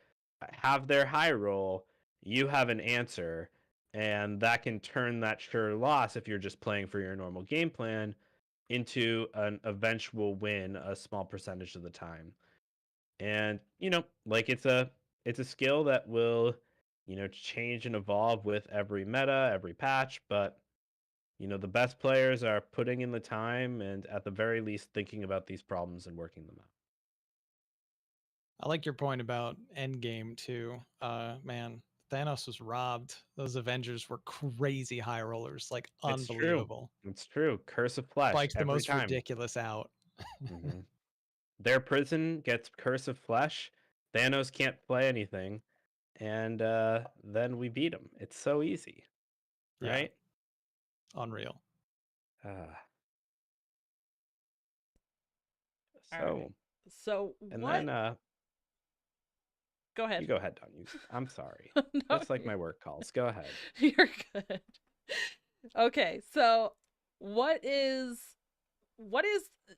Speaker 2: have their high roll, you have an answer, and that can turn that sure loss if you're just playing for your normal game plan into an eventual win a small percentage of the time. And like, it's a skill that will change and evolve with every meta, every patch, but the best players are putting in the time and at the very least thinking about these problems and working them out.
Speaker 3: I like your point about Endgame too. Man, Thanos was robbed. Those Avengers were crazy high rollers, like
Speaker 2: It's true.
Speaker 3: unbelievable.
Speaker 2: It's true. Curse of Flesh
Speaker 3: Spikes the
Speaker 2: every
Speaker 3: most
Speaker 2: time.
Speaker 3: ridiculous out.
Speaker 2: hmm Their prison gets Curse of Flesh. Thanos can't play anything, and then we beat him. It's so easy,
Speaker 3: Yeah,
Speaker 2: right?
Speaker 3: unreal.
Speaker 1: All right.
Speaker 2: So,
Speaker 1: So
Speaker 2: and
Speaker 1: what?
Speaker 2: then
Speaker 1: Go ahead.
Speaker 2: you go ahead, Don. I'm sorry.
Speaker 1: No,
Speaker 2: Just like my work calls. Go ahead.
Speaker 1: you're good. Okay, so what is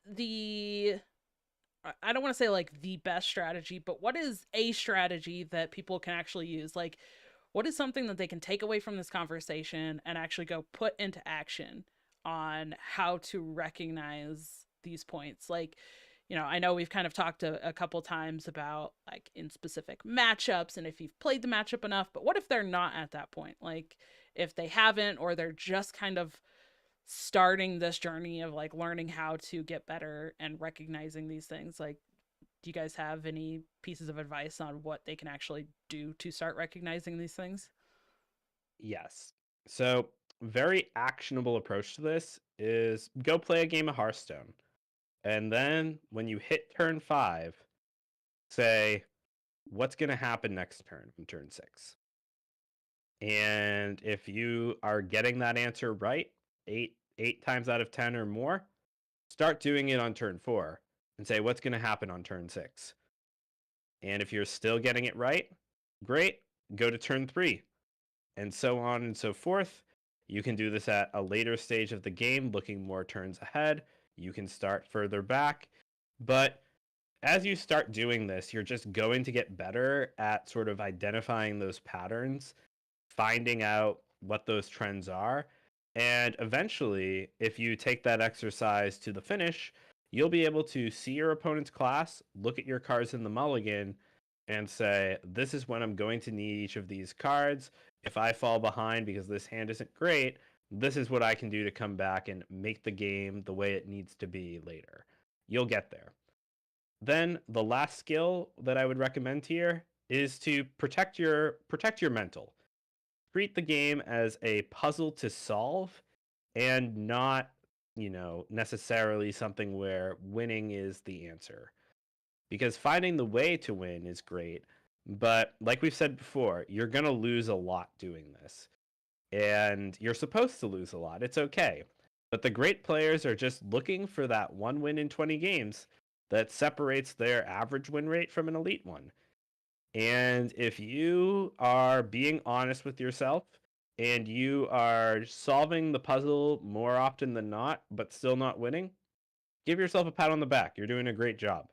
Speaker 1: the, I don't want to say like the best strategy, but what is a strategy that people can actually use? Like, what is something that they can take away from this conversation and actually go put into action on how to recognize these points? Like, you know, I know we've kind of talked a couple times about like in specific matchups and if you've played the matchup enough, but what if they're not at that point? Like if they haven't, or they're just kind of starting this journey of like learning how to get better and recognizing these things. Like, do you guys have any pieces of advice on what they can actually do to start recognizing these things?
Speaker 2: Yes. So, very actionable approach to this is go play a game of Hearthstone. And then when you hit turn 5, say, what's going to happen next turn from turn 6? And if you are getting that answer right, eight times out of 10 or more, start doing it on turn 4 and say, what's going to happen on turn 6? And if you're still getting it right, great, go to turn 3, and so on and so forth. You can do this at a later stage of the game, looking more turns ahead. You can start further back. But as you start doing this, you're just going to get better at sort of identifying those patterns, finding out what those trends are. And eventually, if you take that exercise to the finish, you'll be able to see your opponent's class, look at your cards in the mulligan, and say, this is when I'm going to need each of these cards. If I fall behind because this hand isn't great, this is what I can do to come back and make the game the way it needs to be later. You'll get there. Then the last skill that I would recommend here is to protect your mental. Treat the game as a puzzle to solve and not, necessarily something where winning is the answer. Because finding the way to win is great, but like we've said before, you're going to lose a lot doing this. And you're supposed to lose a lot. It's okay. But the great players are just looking for that one win in 20 games that separates their average win rate from an elite one. And if you are being honest with yourself and you are solving the puzzle more often than not, but still not winning, give yourself a pat on the back. You're doing a great job.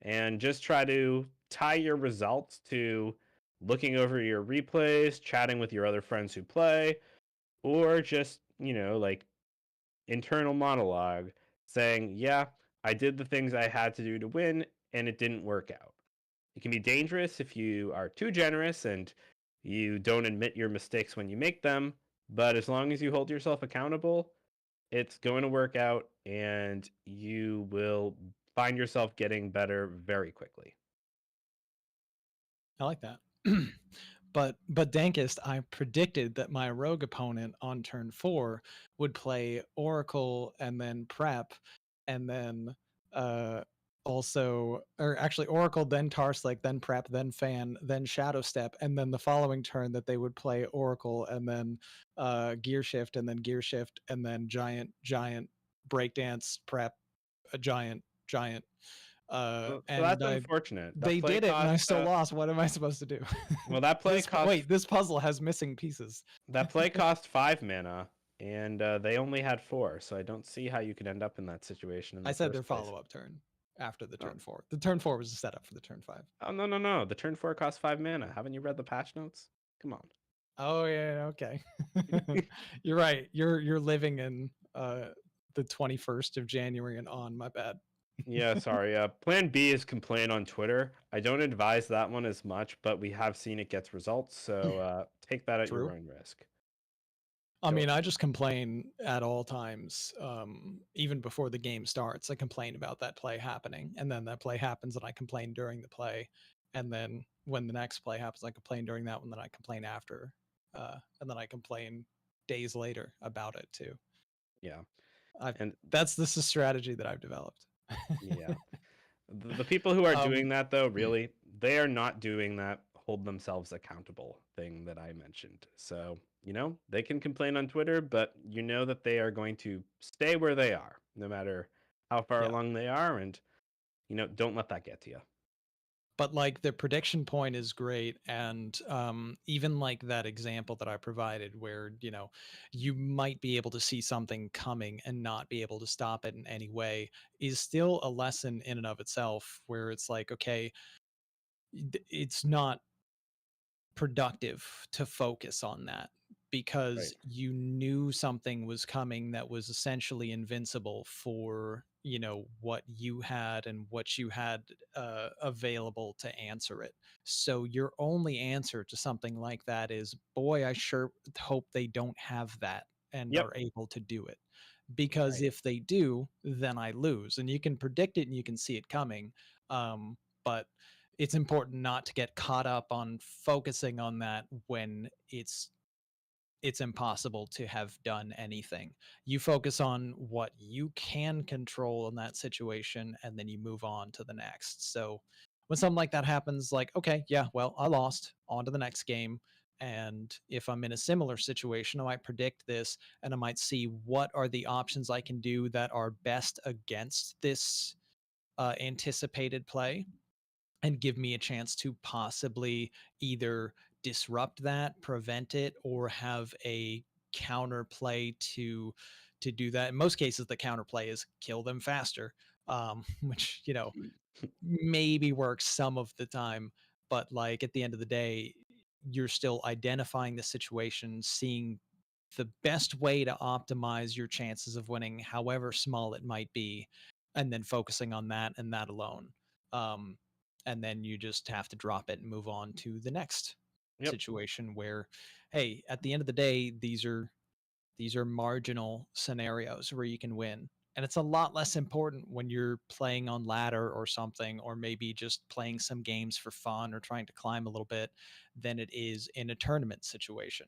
Speaker 2: And just try to tie your results to looking over your replays, chatting with your other friends who play, or just, like internal monologue saying, yeah, I did the things I had to do to win and it didn't work out. It can be dangerous if you are too generous and you don't admit your mistakes when you make them, but as long as you hold yourself accountable, it's going to work out and you will find yourself getting better very quickly.
Speaker 3: I like that. But Dankest, I predicted that my rogue opponent on turn 4 would play Oracle and then Prep, and then also, or actually Oracle, then Tarslake, then Prep, then Fan, then Shadow Step, and then the following turn that they would play Oracle and then Gear Shift, and then Gear Shift, and then Giant, Breakdance, Prep, a Giant.
Speaker 2: So
Speaker 3: And
Speaker 2: that's unfortunate.
Speaker 3: they did it, and I still lost. What am I supposed to do?
Speaker 2: Well, that play
Speaker 3: this puzzle has missing pieces.
Speaker 2: That play cost 5 mana, and they only had 4, so I don't see how you could end up in that situation.
Speaker 3: I said their follow-up turn after the turn 4. The turn 4 was a setup for the turn 5.
Speaker 2: Oh, no. The turn 4 cost 5 mana. Haven't you read the patch notes? Come on.
Speaker 3: Oh, yeah, okay. You're right. You're living in the 21st of January and on. My bad.
Speaker 2: Yeah, sorry. Plan B is complain on Twitter. I don't advise that one as much, but we have seen it gets results, so take that at your own risk.
Speaker 3: I mean, I just complain at all times, even before the game starts. I complain about that play happening, and then that play happens, and I complain during the play, and then when the next play happens, I complain during that one, then I complain after, and then I complain days later about it too.
Speaker 2: Yeah,
Speaker 3: this is a strategy that I've developed.
Speaker 2: Yeah, the people who are doing that though, really, they are not doing that hold themselves accountable thing that I mentioned. So, they can complain on Twitter, but you know that they are going to stay where they are, no matter how far along they are, and, don't let that get to you.
Speaker 3: But like the prediction point is great, and even like that example that I provided where you might be able to see something coming and not be able to stop it in any way is still a lesson in and of itself, where it's like, okay, it's not productive to focus on that because
Speaker 2: Right.
Speaker 3: you knew something was coming that was essentially invincible for, you know, what you had and what you had available to answer it. So your only answer to something like that is, boy, I sure hope they don't have that and
Speaker 2: Yep.
Speaker 3: are able to do it. Because
Speaker 2: Right.
Speaker 3: if they do, then I lose. And you can predict it and you can see it coming. But it's important not to get caught up on focusing on that when it's impossible to have done anything. You focus on what you can control in that situation and then you move on to the next. So when something like that happens, like, okay, yeah, well, I lost, on to the next game. And if I'm in a similar situation, I might predict this and I might see what are the options I can do that are best against this anticipated play and give me a chance to possibly either disrupt that, prevent it, or have a counterplay to do that. In most cases, the counterplay is kill them faster, which, you know, maybe works some of the time, but like at the end of the day, you're still identifying the situation, seeing the best way to optimize your chances of winning, however small it might be, and then focusing on that and that alone. Um, and then you just have to drop it and move on to the next
Speaker 2: Yep.
Speaker 3: situation where, hey, at the end of the day, these are marginal scenarios where you can win. And it's a lot less important when you're playing on ladder or something, or maybe just playing some games for fun or trying to climb a little bit than it is in a tournament situation.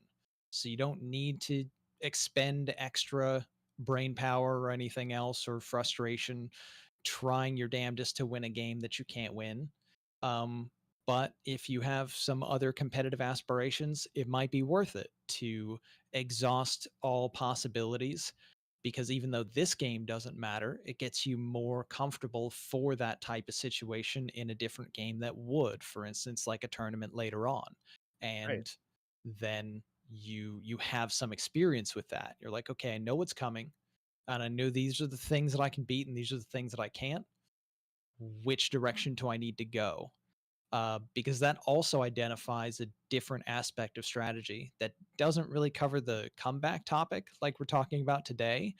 Speaker 3: So you don't need to expend extra brain power or anything else or frustration trying your damnedest to win a game that you can't win. Um, but if you have some other competitive aspirations, it might be worth it to exhaust all possibilities because even though this game doesn't matter, it gets you more comfortable for that type of situation in a different game that would, for instance, like a tournament later on.
Speaker 2: Right.
Speaker 3: And then you have some experience with that. You're like, okay, I know what's coming and I know these are the things that I can beat and these are the things that I can't. Which direction do I need to go? Because that also identifies a different aspect of strategy that doesn't really cover the comeback topic like we're talking about today,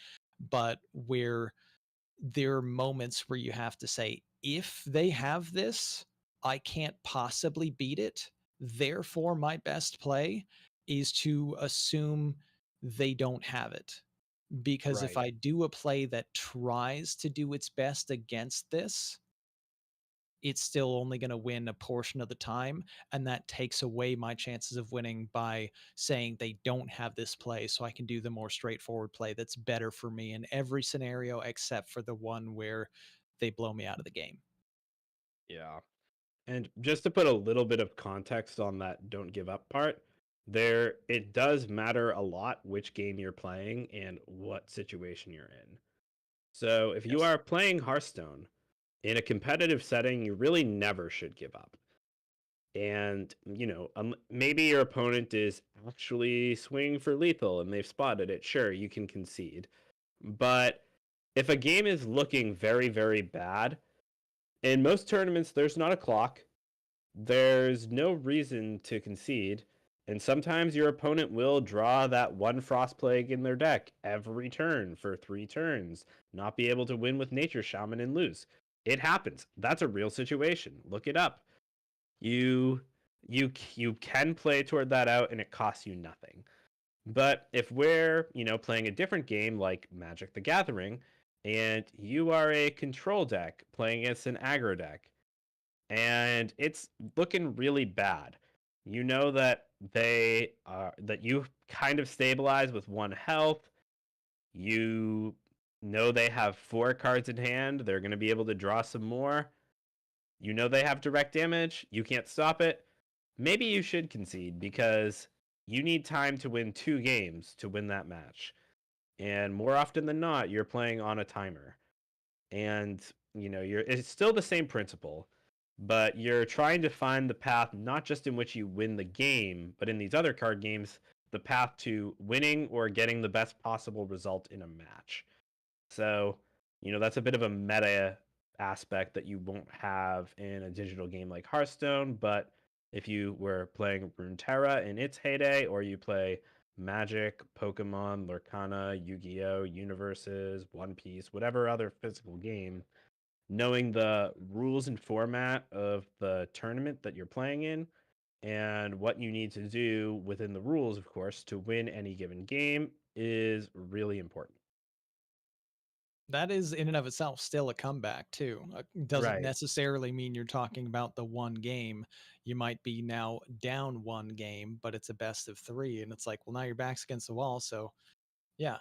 Speaker 3: but where there are moments where you have to say, if they have this, I can't possibly beat it. Therefore, my best play is to assume they don't have it. Because if
Speaker 2: Right.
Speaker 3: I do a play that tries to do its best against this, it's still only going to win a portion of the time. And that takes away my chances of winning by saying they don't have this play. So I can do the more straightforward play that's better for me in every scenario except for the one where they blow me out of the game.
Speaker 2: Yeah. And just to put a little bit of context on that don't give up part, there it does matter a lot which game you're playing and what situation you're in. So if you
Speaker 3: Yes.
Speaker 2: are playing Hearthstone in a competitive setting, you really never should give up. And, maybe your opponent is actually swinging for lethal and they've spotted it. Sure, you can concede. But if a game is looking very, very bad, in most tournaments, there's not a clock. There's no reason to concede. And sometimes your opponent will draw that one Frost Plague in their deck every turn for 3 turns, not be able to win with Nature Shaman and lose. It happens. That's a real situation. Look it up. You can play toward that out and it costs you nothing. But if we're, playing a different game like Magic the Gathering, and you are a control deck playing against an aggro deck, and it's looking really bad. You know that that you kind of stabilize with 1 health. You know they have 4 cards in hand. They're going to be able to draw some more. You know they have direct damage. You can't stop it. Maybe you should concede because you need time to win 2 games to win that match. And more often than not, you're playing on a timer. And, it's still the same principle, but you're trying to find the path not just in which you win the game, but in these other card games, the path to winning or getting the best possible result in a match. So, that's a bit of a meta aspect that you won't have in a digital game like Hearthstone, but if you were playing Runeterra in its heyday, or you play Magic, Pokemon, Lorcana, Yu-Gi-Oh, Universes, One Piece, whatever other physical game, knowing the rules and format of the tournament that you're playing in and what you need to do within the rules, of course, to win any given game is really important.
Speaker 3: That is in and of itself still a comeback too. Doesn't
Speaker 2: Right.
Speaker 3: necessarily mean you're talking about the one game. You might be now down one game, but it's a best of three, and it's like, well, now your back's against the wall. So yeah,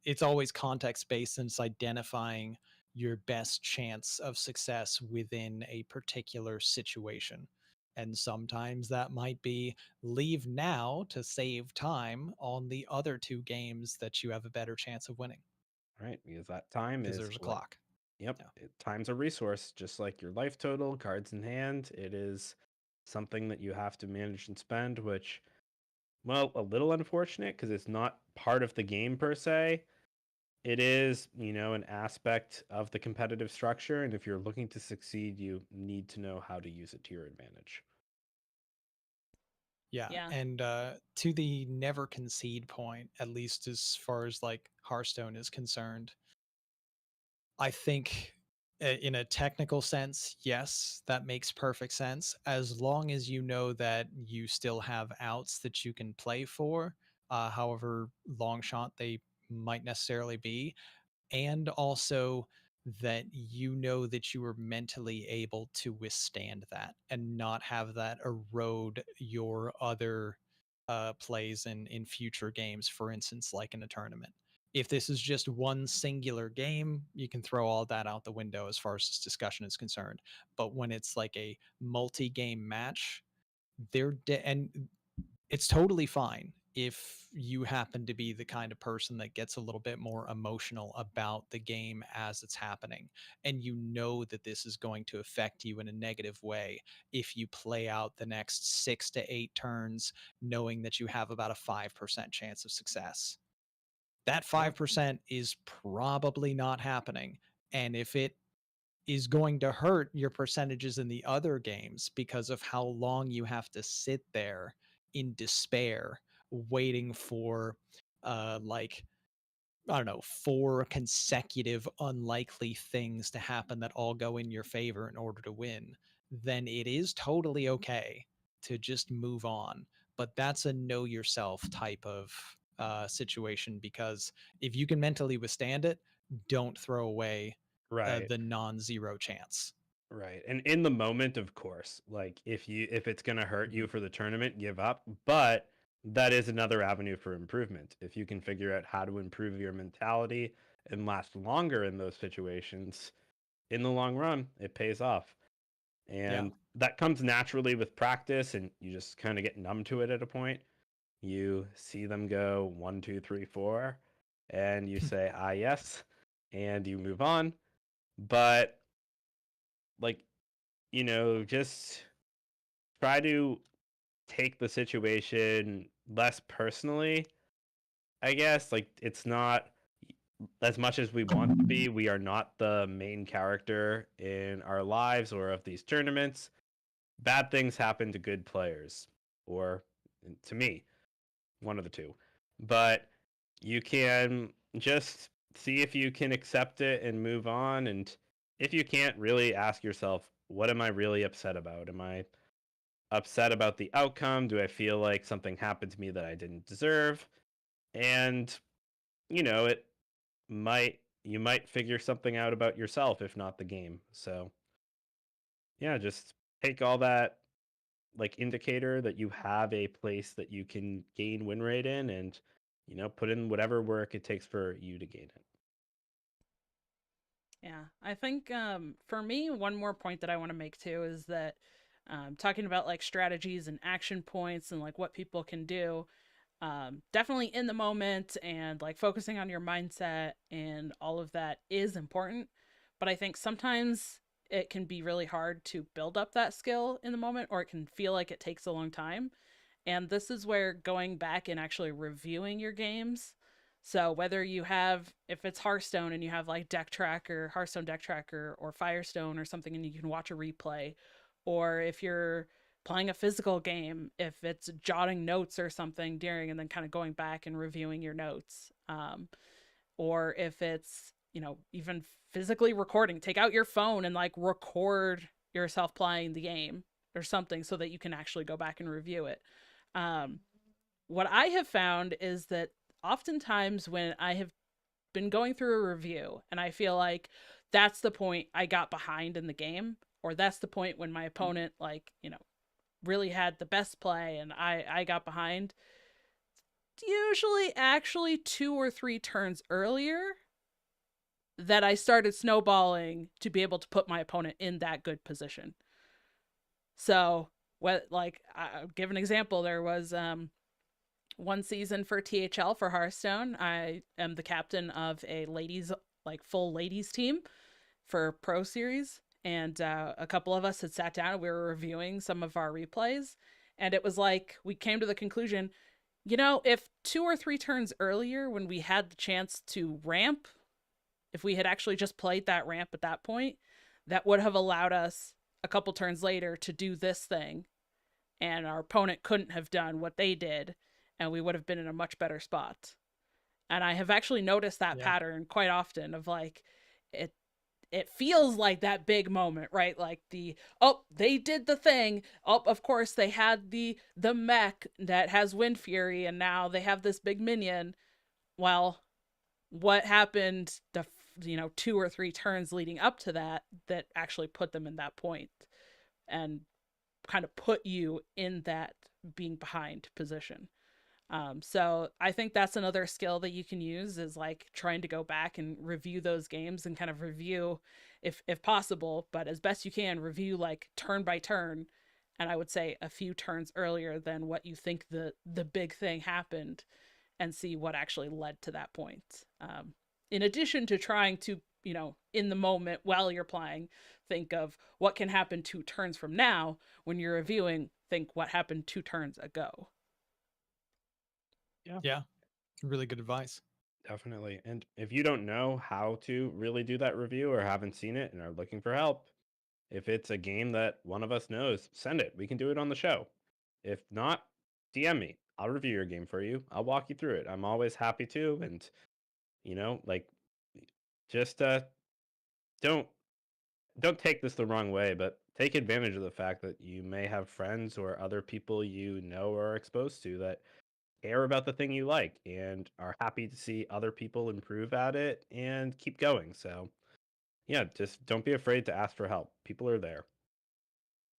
Speaker 3: it's always context based, and it's identifying your best chance of success within a particular situation. And sometimes that might be leave now to save time on the other two games that you have a better chance of winning
Speaker 2: Right, because that time
Speaker 3: because
Speaker 2: is
Speaker 3: there's a
Speaker 2: like,
Speaker 3: clock.
Speaker 2: yep,
Speaker 3: Yeah.
Speaker 2: time's a resource, just like your life total, cards in hand. It is something that you have to manage and spend, which, well, a little unfortunate because it's not part of the game per se. It is, an aspect of the competitive structure, and if you're looking to succeed, you need to know how to use it to your advantage.
Speaker 3: Yeah.
Speaker 1: Yeah.
Speaker 3: And to the never concede point, at least as far as like Hearthstone is concerned, I think in a technical sense, yes, that makes perfect sense. As long as you know that you still have outs that you can play for, however long shot they might necessarily be, and also that you know that you are mentally able to withstand that and not have that erode your other plays in future games, for instance, like in a tournament. If this is just one singular game, you can throw all that out the window as far as this discussion is concerned. But when it's like a multi-game match, and it's totally fine if you happen to be the kind of person that gets a little bit more emotional about the game as it's happening, and you know that this is going to affect you in a negative way if you play out the next 6 to 8 turns knowing that you have about a 5% chance of success. That
Speaker 2: Yep.
Speaker 3: 5% is probably not happening. And if it is going to hurt your percentages in the other games because of how long you have to sit there in despair waiting for like I don't know, 4 consecutive unlikely things to happen that all go in your favor in order to win, then it is totally okay to just move on. But that's a know yourself type of situation, because if you can mentally withstand it, don't throw away
Speaker 2: Right.
Speaker 3: the non-zero chance.
Speaker 2: Right. And in the moment, of course, like if it's going to hurt
Speaker 3: Mhm.
Speaker 2: you for the tournament, give up, but that is another avenue for improvement. If you can figure out how to improve your mentality and last longer in those situations, in the long run, it pays off.
Speaker 3: Yeah.
Speaker 2: And that comes naturally with practice, and you just kind of get numb to it at a point. You see them go 1, 2, 3, 4, and you say, ah, yes, and you move on. But, like, just try to take the situation less personally, I guess. Like, it's not as much as we want to be. We are not the main character in our lives or of these tournaments. Bad things happen to good players, or to me, one of the two. But you can just see if you can accept it and move on. And if you can't, really ask yourself, what am I really upset about? Am I upset about the outcome? Do I feel like something happened to me that I didn't deserve? And, it you might figure something out about yourself, if not the game. So, yeah, just take all that like indicator that you have a place that you can gain win rate in, and put in whatever work it takes for you to gain it.
Speaker 1: Yeah, I think for me, one more point that I want to make too is that talking about like strategies and action points and like what people can do, definitely in the moment and like focusing on your mindset and all of that is important. But I think sometimes it can be really hard to build up that skill in the moment, or it can feel like it takes a long time. And this is where going back and actually reviewing your games. So whether you have, if it's Hearthstone and you have like Deck Tracker, Hearthstone Deck Tracker, or Firestone or something, and you can watch a replay, or if you're playing a physical game, if it's jotting notes or something during and then kind of going back and reviewing your notes, or if it's, you know, even physically recording, take out your phone and like record yourself playing the game or something so that you can actually go back and review it. What I have found is that oftentimes when I have been going through a review and I feel like that's the point I got behind in the game, or that's the point when my opponent, like, you know, really had the best play and I got behind, usually actually 2 or 3 turns earlier that I started snowballing to be able to put my opponent in that good position. So, what, like, I'll give an example. There was one season for THL for Hearthstone. I am the captain of a ladies, like full ladies team for Pro Series, and a couple of us had sat down and we were reviewing some of our replays, and it was like we came to the conclusion, you know, if 2 or 3 turns earlier when we had the chance to ramp, if we had actually just played that ramp at that point, that would have allowed us a couple turns later to do this thing, and our opponent couldn't have done what they did, and we would have been in a much better spot. And I have actually noticed that pattern quite often of like, it feels like that big moment, right? Like they did the thing. Oh, of course they had the mech that has Wind Fury, and now they have this big minion. Well, what happened 2 or 3 turns leading up to that actually put them in that point and kind of put you in that being behind position. So I think that's another skill that you can use, is like trying to go back and review those games and kind of review, if possible, but as best you can, review like turn by turn. And I would say a few turns earlier than what you think the big thing happened, and see what actually led to that point. In addition to trying to, you know, in the moment while you're playing, think of what can happen 2 turns from now. When you're reviewing, think what happened 2 turns ago.
Speaker 3: Yeah. Really good advice.
Speaker 2: Definitely. And if you don't know how to really do that review or haven't seen it and are looking for help, if it's a game that one of us knows, send it. We can do it on the show. If not, DM me. I'll review your game for you. I'll walk you through it. I'm always happy to. And, you know, like, just don't take this the wrong way, but take advantage of the fact that you may have friends or other people you know or are exposed to that care about the thing you like and are happy to see other people improve at it and keep going. So, yeah, just don't be afraid to ask for help. People are there.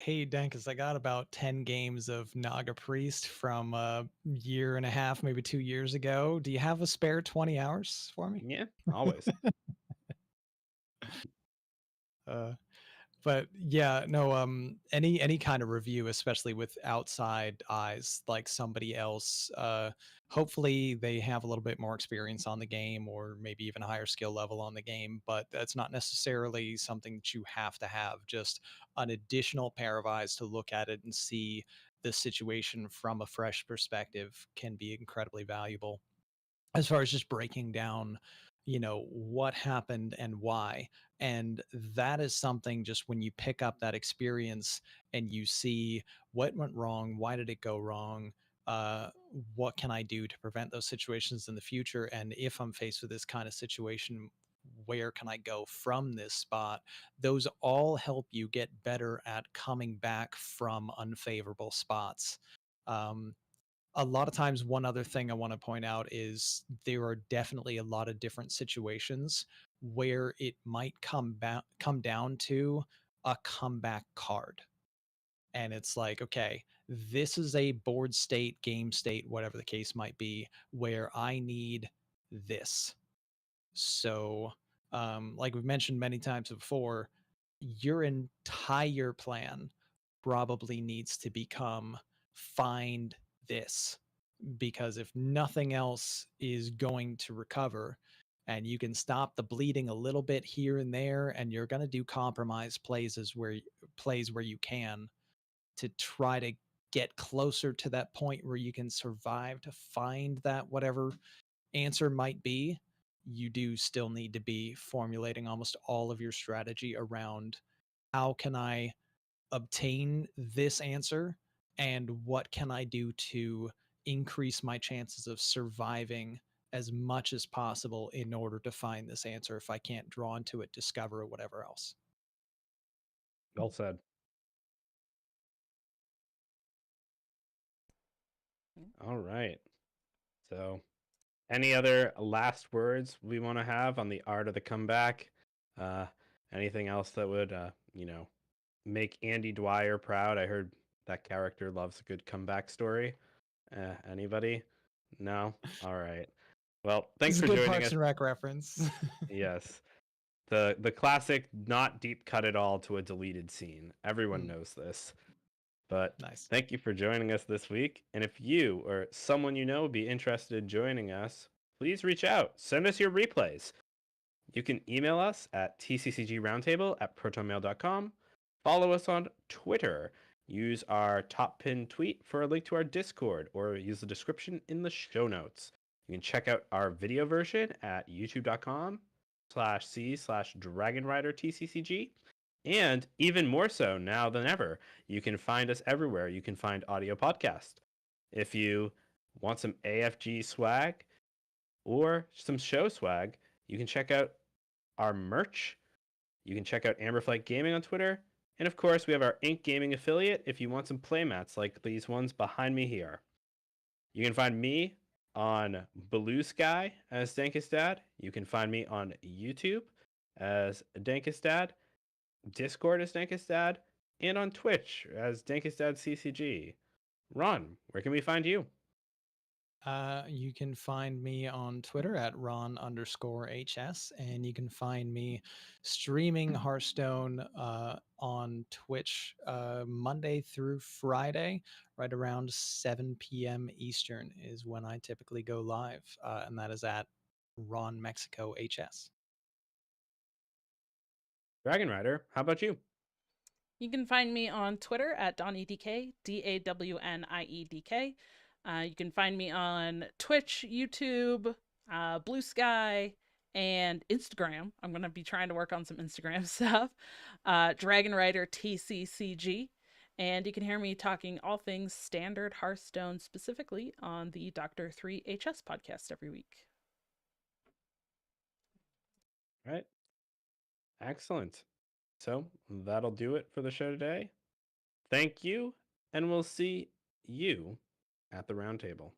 Speaker 3: Hey, Dankest, I got about 10 games of Naga Priest from a year and a half, maybe 2 years ago. Do you have a spare 20 hours for me?
Speaker 2: Yeah, always.
Speaker 3: But yeah, no, any kind of review, especially with outside eyes, like somebody else, hopefully they have a little bit more experience on the game, or maybe even a higher skill level on the game, but that's not necessarily something that you have to have. Just an additional pair of eyes to look at it and see the situation from a fresh perspective can be incredibly valuable, as far as just breaking down, you know, what happened and why. And that is something, just when you pick up that experience and you see what went wrong, why did it go wrong, uh, what can I do to prevent those situations in the future, and if I'm faced with this kind of situation, where can I go from this spot? Those all help you get better at coming back from unfavorable spots. um, a lot of times, one other thing I want to point out is there are definitely a lot of different situations where it might come down to a comeback card. And it's like, okay, this is a board state, game state, whatever the case might be, where I need this. So, like we've mentioned many times before, your entire plan probably needs to become find this, because if nothing else is going to recover, and you can stop the bleeding a little bit here and there, and you're going to do compromise plays where you can, to try to get closer to that point where you can survive to find that whatever answer might be, you do still need to be formulating almost all of your strategy around how can I obtain this answer, and what can I do to increase my chances of surviving as much as possible in order to find this answer if I can't draw into it, discover, or whatever else.
Speaker 2: Well said. All right. So, any other last words we want to have on the art of the comeback? Uh, anything else that would, make Andy Dwyer proud? I heard that character loves a good comeback story. Anybody? No? All right. Well, thanks
Speaker 3: This is
Speaker 2: for
Speaker 3: a good
Speaker 2: joining
Speaker 3: Parks
Speaker 2: us.
Speaker 3: and Rec reference.
Speaker 2: Yes. The classic not deep cut at all to a deleted scene. Everyone knows this. But
Speaker 3: Nice.
Speaker 2: thank you for joining us this week. And if you or someone you know would be interested in joining us, please reach out. Send us your replays. You can email us at tccgroundtable@protonmail.com. Follow us on Twitter. Use our top pinned tweet for a link to our Discord, or use the description in the show notes. You can check out our video version at youtube.com/c/dragonrider And even more so now than ever, you can find us everywhere. You can find audio podcast. If you want some AFG swag or some show swag, you can check out our merch. You can check out Amberflight Gaming on Twitter. And of course, we have our Ink Gaming affiliate if you want some playmats like these ones behind me here. You can find me on Blue Sky as DankestDad. You can find me on YouTube as DankestDad, Discord as DankestDad, and on Twitch as DankestDad CCG. Ron, where can we find you?
Speaker 3: You can find me on Twitter at Ron_HS, and you can find me streaming Hearthstone on Twitch Monday through Friday, right around 7 p.m. Eastern is when I typically go live, and that is at RonMexico HS.
Speaker 2: Dragonrider, how about you?
Speaker 1: You can find me on Twitter at DawnieDK, DAWNIEDK. You can find me on Twitch, YouTube, Blue Sky, and Instagram. I'm going to be trying to work on some Instagram stuff. Dragonrider TCCG. And you can hear me talking all things standard Hearthstone specifically on the Dr. 3HS podcast every week.
Speaker 2: All right. Excellent. So that'll do it for the show today. Thank you, and we'll see you at the roundtable.